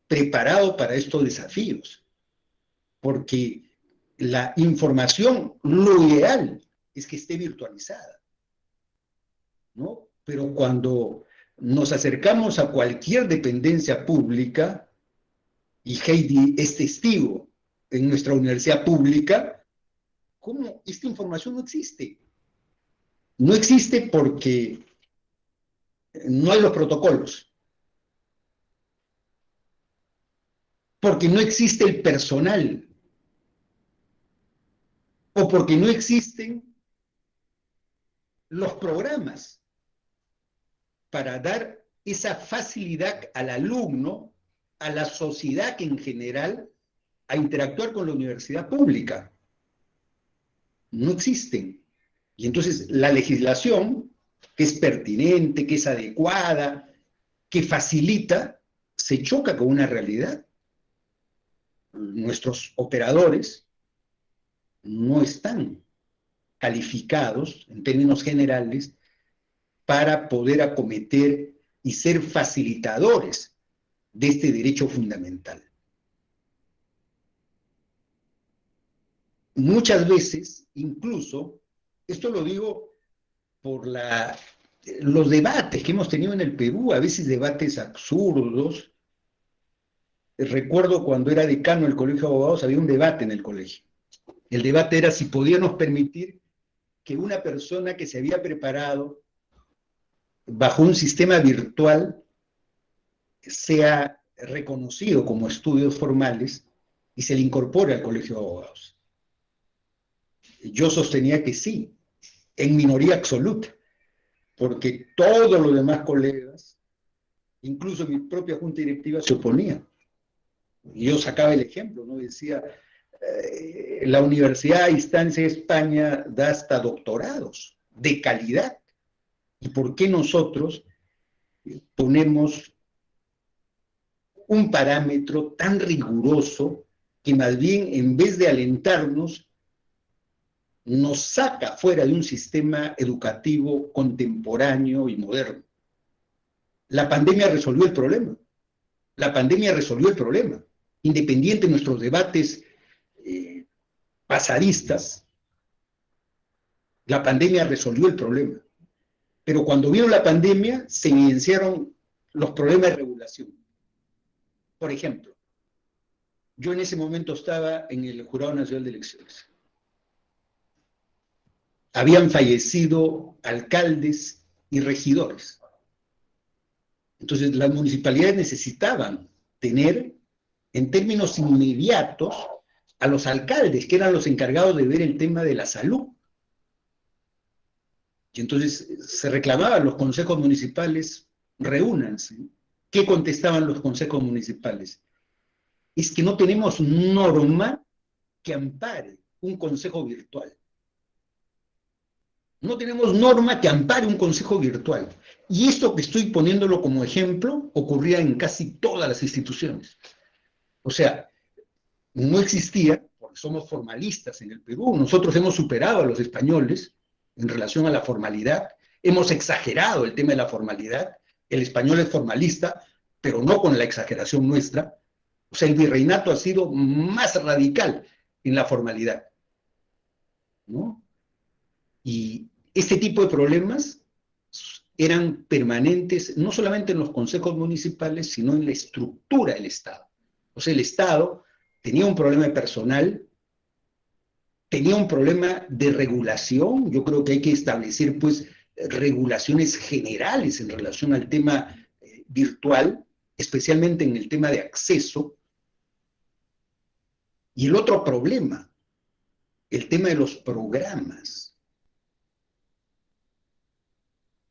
preparado para estos desafíos, porque la información, lo ideal es que esté virtualizada, ¿no? Pero cuando nos acercamos a cualquier dependencia pública, y Heidi es testigo en nuestra universidad pública, ¿cómo esta información no existe? No existe porque no hay los protocolos, porque no existe el personal, o porque no existen los programas para dar esa facilidad al alumno, a la sociedad en general, a interactuar con la universidad pública. No existen. Y entonces la legislación, que es pertinente, que es adecuada, que facilita, se choca con una realidad. Nuestros operadores no están calificados, en términos generales, para poder acometer y ser facilitadores de este derecho fundamental. Muchas veces, incluso, esto lo digo por los debates que hemos tenido en el Perú, a veces debates absurdos. Recuerdo cuando era decano del Colegio de Abogados, había un debate en el colegio. El debate era si podíamos permitir que una persona que se había preparado bajo un sistema virtual sea reconocido como estudios formales y se le incorpore al Colegio de Abogados. Yo sostenía que sí, en minoría absoluta, porque todos los demás colegas, incluso mi propia junta directiva, se oponía. Y yo sacaba el ejemplo, ¿no? Decía, la Universidad a Distancia de España da hasta doctorados de calidad. ¿Y por qué nosotros ponemos un parámetro tan riguroso que más bien, en vez de alentarnos, nos saca fuera de un sistema educativo contemporáneo y moderno? La pandemia resolvió el problema. La pandemia resolvió el problema. Independiente de nuestros debates pasadistas, la pandemia resolvió el problema. Pero cuando vino la pandemia, se evidenciaron los problemas de regulación. Por ejemplo, yo en ese momento estaba en el Jurado Nacional de Elecciones. Habían fallecido alcaldes y regidores. Entonces, las municipalidades necesitaban tener, en términos inmediatos, a los alcaldes, que eran los encargados de ver el tema de la salud. Y entonces se reclamaban los consejos municipales, reúnanse. ¿Qué contestaban los consejos municipales? Es que no tenemos norma que ampare un consejo virtual. No tenemos norma que ampare un consejo virtual. Y esto que estoy poniéndolo como ejemplo ocurría en casi todas las instituciones. O sea, no existía, porque somos formalistas en el Perú, nosotros hemos superado a los españoles en relación a la formalidad, hemos exagerado el tema de la formalidad, el español es formalista, pero no con la exageración nuestra. O sea, el virreinato ha sido más radical en la formalidad, ¿no? Y este tipo de problemas eran permanentes, no solamente en los consejos municipales, sino en la estructura del Estado. O sea, el Estado tenía un problema de personal, tenía un problema de regulación. Yo creo que hay que establecer, pues, regulaciones generales en relación al tema virtual, especialmente en el tema de acceso. Y el otro problema, el tema de los programas.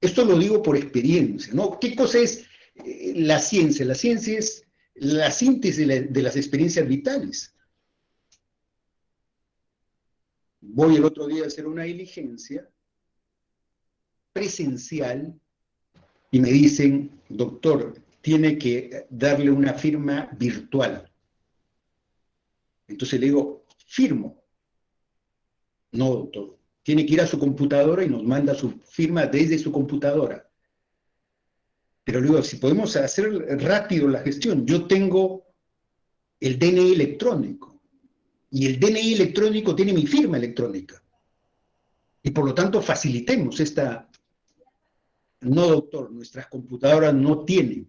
Esto lo digo por experiencia, ¿no? ¿Qué cosa es la ciencia? La ciencia es la síntesis de las experiencias vitales. Voy el otro día a hacer una diligencia presencial y me dicen, doctor, tiene que darle una firma virtual. Entonces le digo, firmo. No, doctor. Tiene que ir a su computadora y nos manda su firma desde su computadora. Pero digo, si podemos hacer rápido la gestión, yo tengo el DNI electrónico, y el DNI electrónico tiene mi firma electrónica, y por lo tanto facilitemos esta... No, doctor, nuestras computadoras no tienen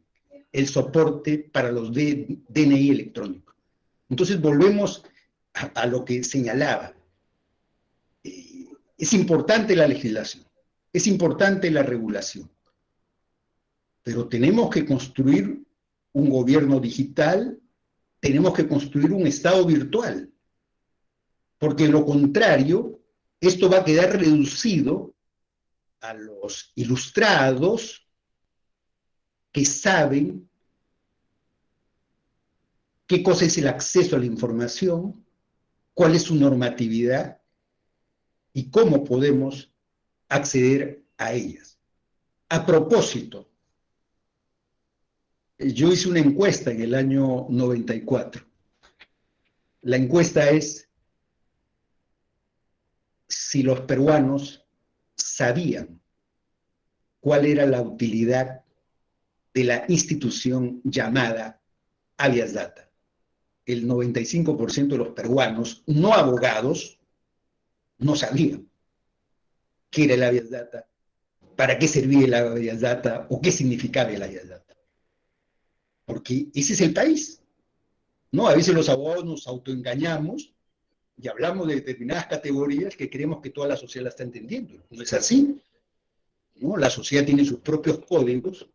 el soporte para los DNI electrónicos. Entonces volvemos a lo que señalaba. Es importante la legislación, es importante la regulación, pero tenemos que construir un gobierno digital, tenemos que construir un Estado virtual, porque de lo contrario, esto va a quedar reducido a los ilustrados que saben qué cosa es el acceso a la información, cuál es su normatividad y cómo podemos acceder a ellas. A propósito, yo hice una encuesta en el año 94. La encuesta es si los peruanos sabían cuál era la utilidad de la institución llamada Habeas Data. El 95% de los peruanos, no abogados, no sabían qué era el Habeas Data, para qué servía el Habeas Data o qué significaba el Habeas Data. Porque ese es el país, ¿no? A veces los abogados nos autoengañamos y hablamos de determinadas categorías que creemos que toda la sociedad la está entendiendo. No es así, ¿no? La sociedad tiene sus propios códigos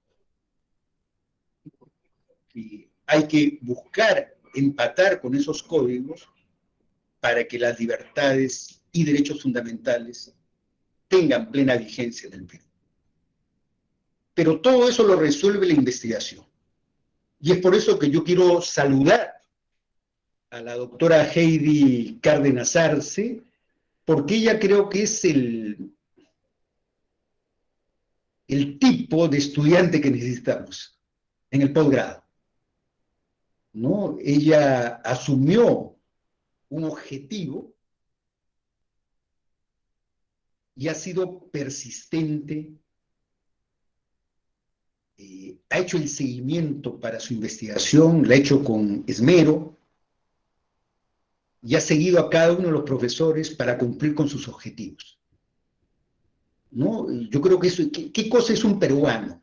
y hay que buscar empatar con esos códigos para que las libertades y derechos fundamentales tengan plena vigencia en el Perú. Pero todo eso lo resuelve la investigación. Y es por eso que yo quiero saludar a la doctora Heidi Cárdenas Arce, porque ella creo que es el tipo de estudiante que necesitamos en el posgrado, ¿no? Ella asumió un objetivo y ha sido persistente, ha hecho el seguimiento para su investigación, la ha hecho con esmero, y ha seguido a cada uno de los profesores para cumplir con sus objetivos, ¿no? Yo creo que eso, ¿qué cosa es un peruano?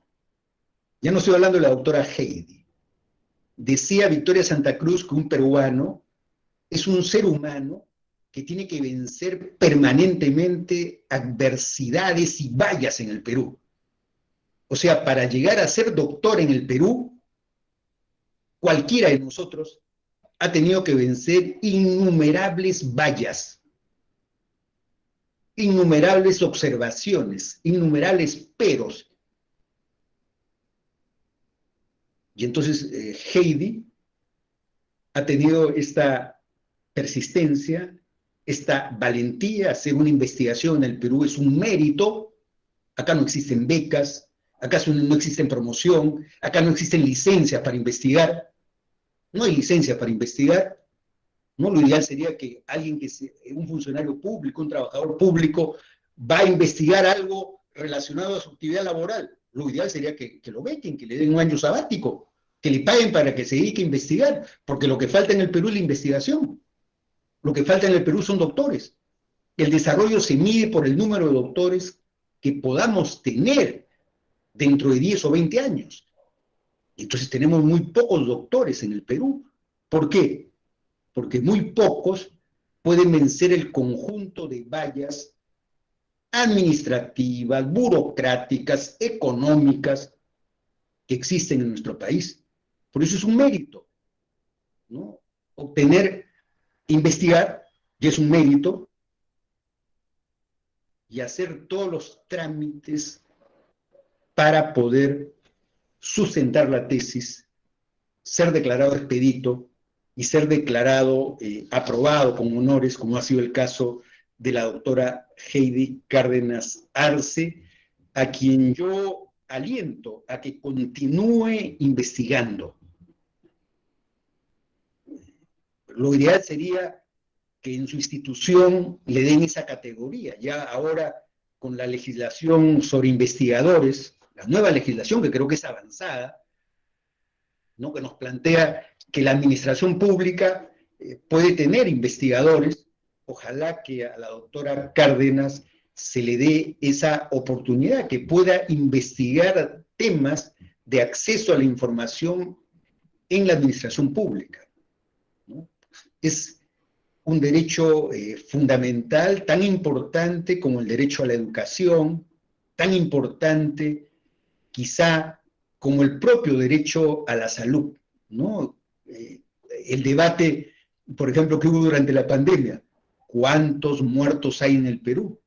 Ya no estoy hablando de la doctora Heidi. Decía Victoria Santa Cruz que un peruano es un ser humano que tiene que vencer permanentemente adversidades y vallas en el Perú. O sea, para llegar a ser doctor en el Perú, cualquiera de nosotros ha tenido que vencer innumerables vallas, innumerables observaciones, innumerables peros. Y entonces Heidi ha tenido esta persistencia, esta valentía. Hacer una investigación en el Perú es un mérito. Acá no existen becas, acá no existen promoción, acá no existen licencias para investigar. No hay licencia para investigar, ¿no? Lo ideal sería que alguien un funcionario público, un trabajador público, va a investigar algo relacionado a su actividad laboral. Lo ideal sería que lo bequen, que le den un año sabático, que le paguen para que se dedique a investigar, porque lo que falta en el Perú es la investigación. Lo que falta en el Perú son doctores. El desarrollo se mide por el número de doctores que podamos tener dentro de 10 o 20 años. Entonces tenemos muy pocos doctores en el Perú. ¿Por qué? Porque muy pocos pueden vencer el conjunto de vallas administrativas, burocráticas, económicas que existen en nuestro país. Por eso es un mérito, ¿no? Investigar, y es un mérito, y hacer todos los trámites para poder sustentar la tesis, ser declarado expedito y ser declarado aprobado con honores, como ha sido el caso de la doctora Heidi Cárdenas Arce, a quien yo aliento a que continúe investigando. Lo ideal sería que en su institución le den esa categoría. Ya ahora, con la legislación sobre investigadores, la nueva legislación, que creo que es avanzada, ¿no? Que nos plantea que la administración pública puede tener investigadores. Ojalá que a la doctora Cárdenas se le dé esa oportunidad, que pueda investigar temas de acceso a la información en la administración pública, ¿no? Es un derecho fundamental, tan importante como el derecho a la educación, tan importante quizá como el propio derecho a la salud, ¿no? El debate, por ejemplo, que hubo durante la pandemia, ¿cuántos muertos hay en el Perú?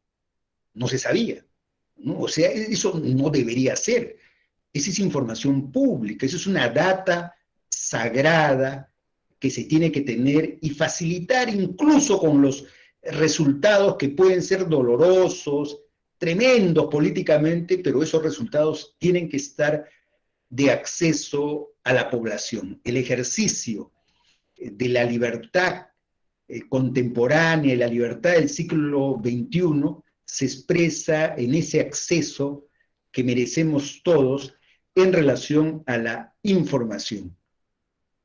No se sabía, ¿no? O sea, eso no debería ser. Esa es información pública, eso es una data sagrada que se tiene que tener y facilitar incluso con los resultados que pueden ser dolorosos, tremendos políticamente, pero esos resultados tienen que estar de acceso a la población. El ejercicio de la libertad contemporánea y la libertad del siglo XXI se expresa en ese acceso que merecemos todos en relación a la información.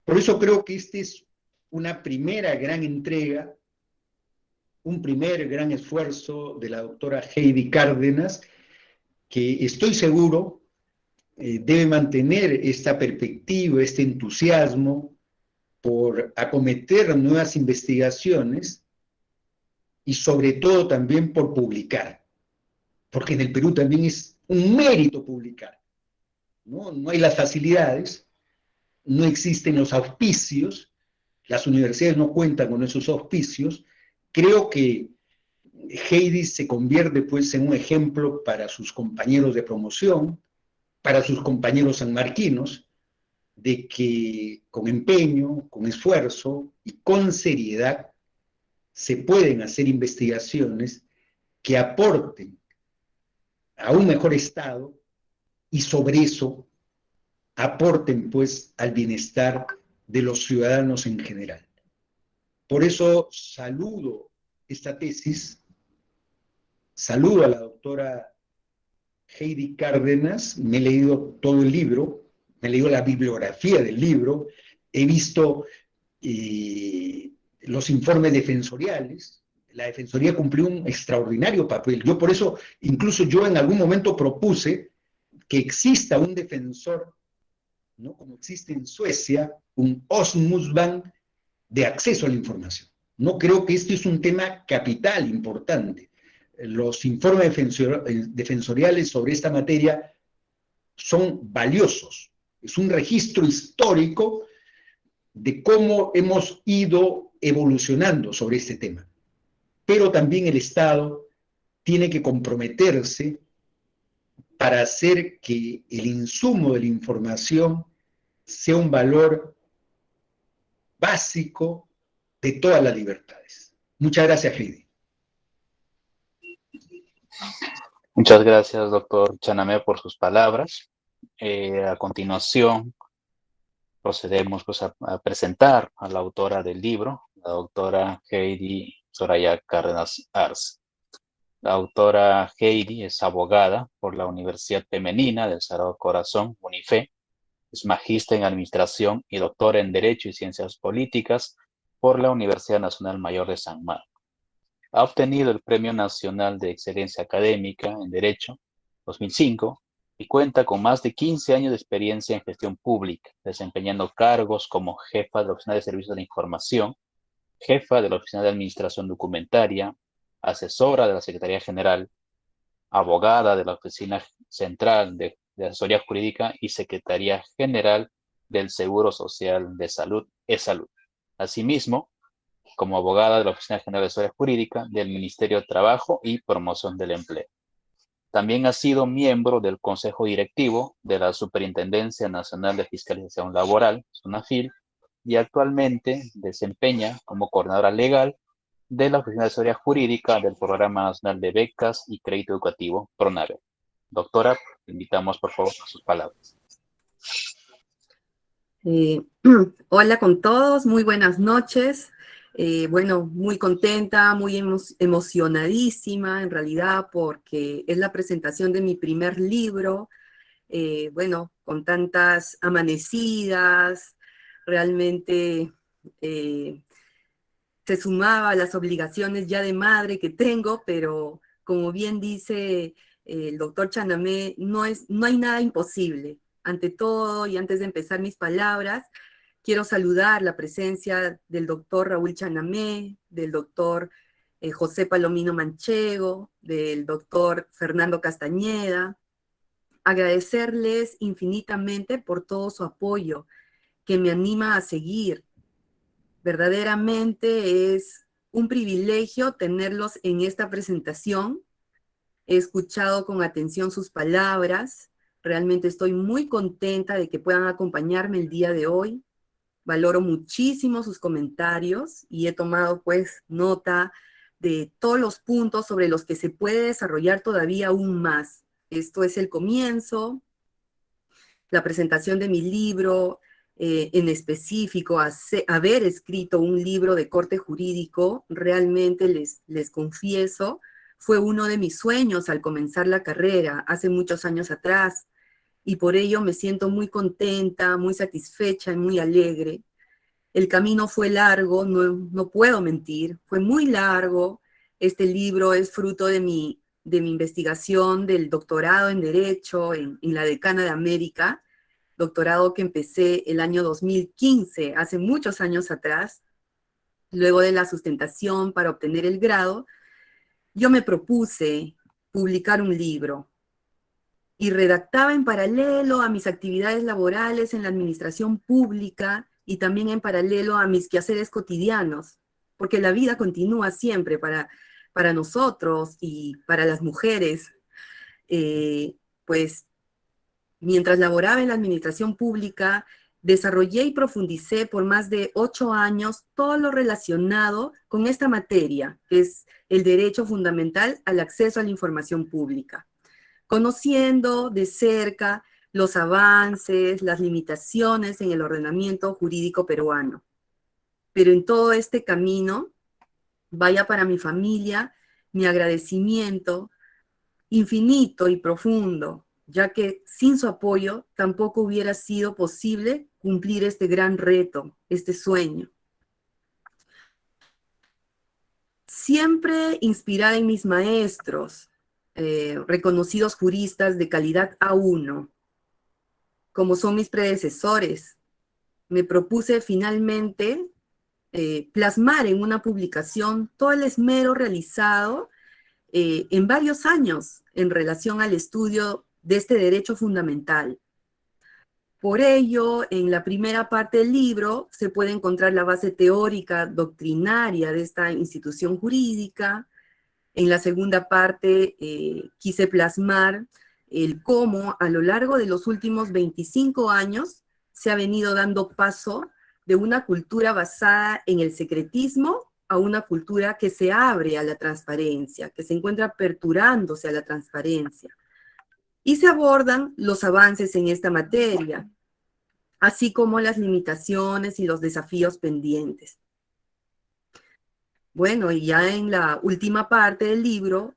Por eso creo que esta es una primera gran entrega, un primer gran esfuerzo de la doctora Heidi Cárdenas, que estoy seguro debe mantener esta perspectiva, este entusiasmo por acometer nuevas investigaciones y sobre todo también por publicar, porque en el Perú también es un mérito publicar, ¿no? No hay las facilidades, no existen los auspicios, las universidades no cuentan con esos auspicios. Creo que Heidi se convierte pues en un ejemplo para sus compañeros de promoción, para sus compañeros sanmarquinos, de que con empeño, con esfuerzo y con seriedad se pueden hacer investigaciones que aporten a un mejor estado y sobre eso aporten pues al bienestar de los ciudadanos en general. Por eso saludo esta tesis, saludo a la doctora Heidi Cárdenas, me he leído todo el libro, me he leído la bibliografía del libro, he visto los informes defensoriales. La Defensoría cumplió un extraordinario papel. Yo por eso, incluso yo en algún momento propuse que exista un defensor, ¿no? Como existe en Suecia, un Ombudsman de acceso a la información. No creo que este es un tema capital, importante. Los informes defensoriales sobre esta materia son valiosos. Es un registro histórico de cómo hemos ido evolucionando sobre este tema. Pero también el Estado tiene que comprometerse para hacer que el insumo de la información sea un valor básico de todas las libertades. Muchas gracias, Heidi. Muchas gracias, doctor Chanamé, por sus palabras. A continuación, procedemos pues, a presentar a la autora del libro, la doctora Heidi Soraya Cárdenas Arce. La autora Heidi es abogada por la Universidad Femenina del Sagrado Corazón, UNIFE, es magíster en Administración y doctora en Derecho y Ciencias Políticas por la Universidad Nacional Mayor de San Marcos. Ha obtenido el Premio Nacional de Excelencia Académica en Derecho 2005 y cuenta con más de 15 años de experiencia en gestión pública, desempeñando cargos como jefa de la Oficina de Servicios de Información, jefa de la Oficina de Administración Documentaria, asesora de la Secretaría General, abogada de la Oficina Central de Asesoría Jurídica y Secretaría General del Seguro Social de Salud, E-Salud. Asimismo, como abogada de la Oficina General de Asesoría Jurídica del Ministerio de Trabajo y Promoción del Empleo. También ha sido miembro del Consejo Directivo de la Superintendencia Nacional de Fiscalización Laboral, SUNAFIL, y actualmente desempeña como coordinadora legal de la Oficina de Asesoría Jurídica del Programa Nacional de Becas y Crédito Educativo, PRONAVE. Doctora, invitamos por favor a sus palabras. Hola con todos, muy buenas noches. Bueno, muy contenta, muy emocionadísima en realidad porque es la presentación de mi primer libro bueno, con tantas amanecidas, realmente se sumaba a las obligaciones ya de madre que tengo, pero como bien dice el doctor Chanamé, no hay nada imposible. Ante todo, y antes de empezar mis palabras, quiero saludar la presencia del doctor Raúl Chanamé, del doctor José Palomino Manchego, del doctor Fernando Castañeda, agradecerles infinitamente por todo su apoyo, que me anima a seguir. Verdaderamente es un privilegio tenerlos en esta presentación. He escuchado con atención sus palabras. Realmente estoy muy contenta de que puedan acompañarme el día de hoy. Valoro muchísimo sus comentarios y he tomado pues nota de todos los puntos sobre los que se puede desarrollar todavía aún más. Esto es el comienzo, la presentación de mi libro, en específico, haber escrito un libro de corte jurídico, realmente les confieso, fue uno de mis sueños al comenzar la carrera, hace muchos años atrás, y por ello me siento muy contenta, muy satisfecha y muy alegre. El camino fue largo, no puedo mentir, fue muy largo. Este libro es fruto de mi investigación del doctorado en Derecho en la Decana de América, doctorado que empecé el año 2015, hace muchos años atrás. Luego de la sustentación para obtener el grado, yo me propuse publicar un libro y redactaba en paralelo a mis actividades laborales en la administración pública y también en paralelo a mis quehaceres cotidianos, porque la vida continúa siempre para nosotros y para las mujeres. Pues mientras laboraba en la administración pública, desarrollé y profundicé por más de 8 años todo lo relacionado con esta materia, que es el derecho fundamental al acceso a la información pública, conociendo de cerca los avances, las limitaciones en el ordenamiento jurídico peruano. Pero en todo este camino, vaya para mi familia mi agradecimiento infinito y profundo, ya que sin su apoyo tampoco hubiera sido posible cumplir este gran reto, este sueño. Siempre inspirada en mis maestros, reconocidos juristas de calidad A1, como son mis predecesores, me propuse finalmente plasmar en una publicación todo el esmero realizado en varios años en relación al estudio de este derecho fundamental. Por ello, en la primera parte del libro se puede encontrar la base teórica, doctrinaria de esta institución jurídica. En la segunda parte quise plasmar el cómo a lo largo de los últimos 25 años se ha venido dando paso de una cultura basada en el secretismo a una cultura que se abre a la transparencia, que se encuentra aperturándose a la transparencia. Y se abordan los avances en esta materia, así como las limitaciones y los desafíos pendientes. Bueno, y ya en la última parte del libro,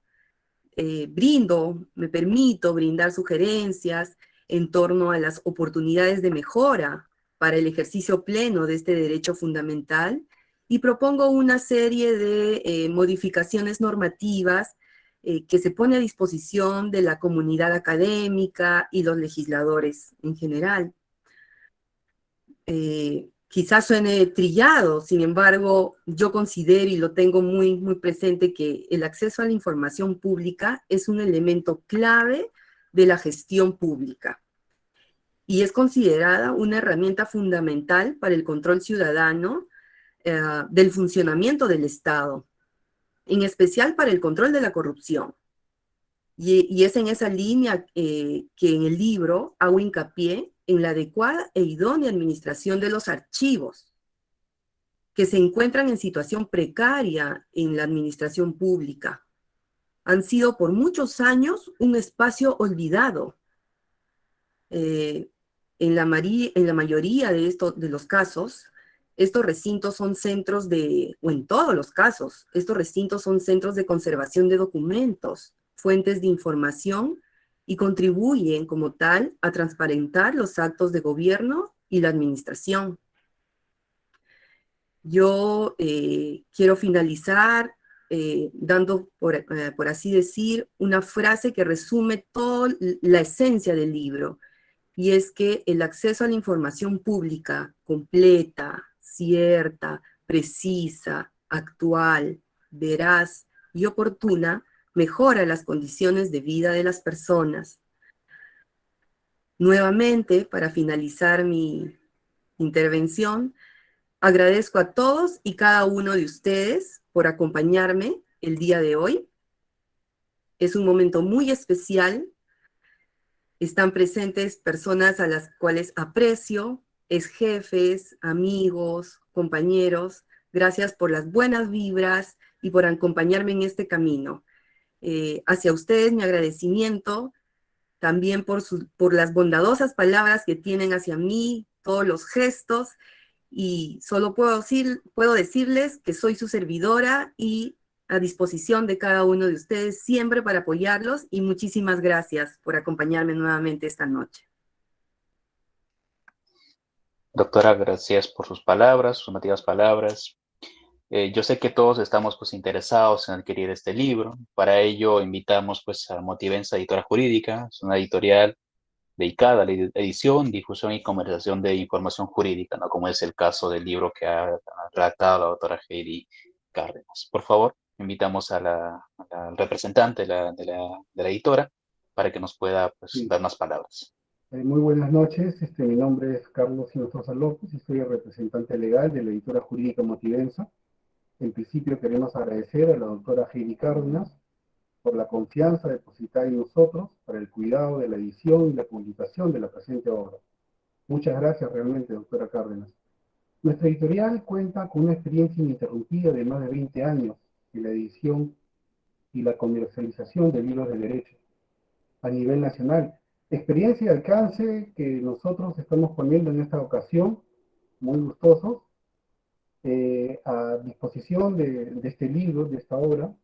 me permito brindar sugerencias en torno a las oportunidades de mejora para el ejercicio pleno de este derecho fundamental y propongo una serie de modificaciones normativas que se pone a disposición de la comunidad académica y los legisladores en general. Quizás suene trillado, sin embargo, yo considero y lo tengo muy, muy presente que el acceso a la información pública es un elemento clave de la gestión pública y es considerada una herramienta fundamental para el control ciudadano del funcionamiento del Estado, en especial para el control de la corrupción. Y es en esa línea que en el libro hago hincapié en la adecuada e idónea administración de los archivos que se encuentran en situación precaria en la administración pública. Han sido por muchos años un espacio olvidado. En la mayoría de los casos, estos recintos son centros o en todos los casos, estos recintos son centros de conservación de documentos, fuentes de información y contribuyen como tal a transparentar los actos de gobierno y la administración. Yo quiero finalizar dando, por así decir, una frase que resume toda la esencia del libro, y es que el acceso a la información pública completa, cierta, precisa, actual, veraz y oportuna mejora las condiciones de vida de las personas. Nuevamente, para finalizar mi intervención, agradezco a todos y cada uno de ustedes por acompañarme el día de hoy. Es un momento muy especial. Están presentes personas a las cuales aprecio, ex jefes, amigos, compañeros. Gracias por las buenas vibras y por acompañarme en este camino. Hacia ustedes mi agradecimiento, también por las bondadosas palabras que tienen hacia mí, todos los gestos, y solo puedo decirles que soy su servidora y a disposición de cada uno de ustedes siempre para apoyarlos, y muchísimas gracias por acompañarme nuevamente esta noche. Doctora, gracias por sus palabras, sus emotivas palabras. Yo sé que todos estamos pues interesados en adquirir este libro. Para ello invitamos pues a Motivenza Editora Jurídica. Es una editorial dedicada a la edición, difusión y comercialización de información jurídica, ¿no? Como es el caso del libro que ha redactado la doctora Heidi Cárdenas. Por favor, invitamos al representante de la editora para que nos pueda pues, Sí. dar unas palabras. Muy buenas noches, mi nombre es Carlos Hinojosa López y soy el representante legal de la editora jurídica Motivenza. En principio queremos agradecer a la doctora Heidi Cárdenas por la confianza depositada en nosotros para el cuidado de la edición y la publicación de la presente obra. Muchas gracias realmente, doctora Cárdenas. Nuestra editorial cuenta con una experiencia ininterrumpida de más de 20 años en la edición y la comercialización de libros de derecho a nivel nacional. Experiencia y alcance que nosotros estamos poniendo en esta ocasión, muy gustosos, a disposición de este libro, de esta obra,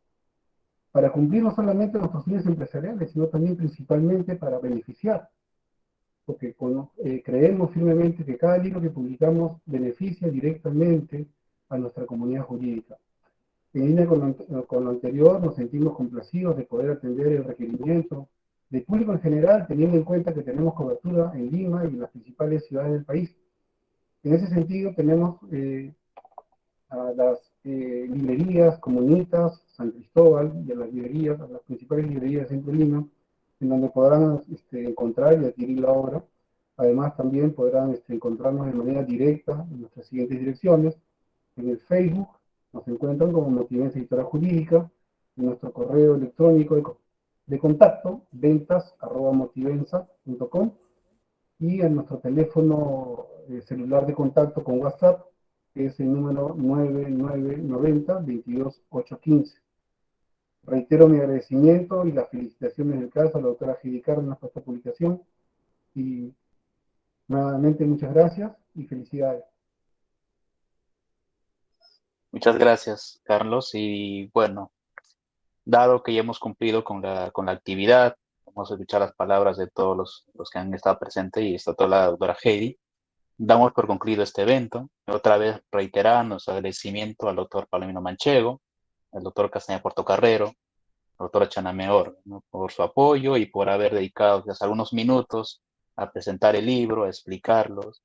para cumplir no solamente nuestros fines empresariales, sino también principalmente para beneficiar, porque creemos firmemente que cada libro que publicamos beneficia directamente a nuestra comunidad jurídica. En línea con lo anterior, nos sentimos complacidos de poder atender el requerimiento del público en general, teniendo en cuenta que tenemos cobertura en Lima y en las principales ciudades del país. En ese sentido, tenemos a las librerías comunitas, San Cristóbal, y a las principales librerías de Centro de Lima, en donde podrán encontrar y adquirir la obra. Además, también podrán encontrarnos de manera directa en nuestras siguientes direcciones. En el Facebook nos encuentran como Motivenza Editora Jurídica, en nuestro correo electrónico de contacto, ventas@motivenza.com, y en nuestro teléfono celular de contacto con WhatsApp, que es el número 9990-22815. Reitero mi agradecimiento y las felicitaciones del caso a la doctora Heidi Cárdenas por esta publicación, y nuevamente muchas gracias y felicidades. Muchas gracias, Carlos. Y bueno, dado que ya hemos cumplido con la actividad, vamos a escuchar las palabras de todos los que han estado presentes y está toda la doctora Heidi. Damos por concluido este evento. Otra vez reiteramos nuestro agradecimiento al doctor Palomino Manchego, al doctor Castañeda Portocarrero, al doctor Chanameor, ¿no? Por su apoyo y por haber dedicado algunos minutos a presentar el libro, a explicarlos,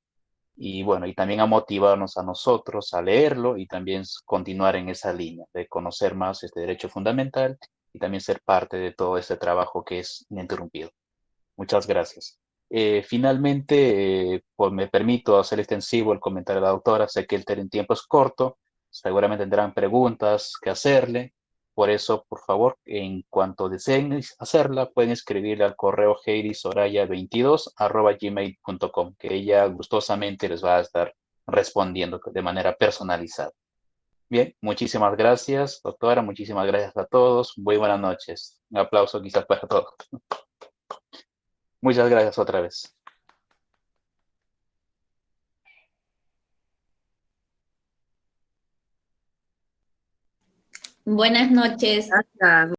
y bueno, y también a motivarnos a nosotros a leerlo y también continuar en esa línea de conocer más este derecho fundamental y también ser parte de todo este trabajo que es ininterrumpido. Muchas gracias. Finalmente, pues me permito hacer extensivo el comentario de la doctora. Sé que el tiempo es corto, seguramente tendrán preguntas que hacerle. Por eso, por favor, en cuanto deseen hacerla, pueden escribirle al correo heidisoraya22@gmail.com, que ella gustosamente les va a estar respondiendo de manera personalizada. Bien, muchísimas gracias, doctora. Muchísimas gracias a todos. Muy buenas noches. Un aplauso quizás para todos. Muchas gracias otra vez. Buenas noches. Gracias.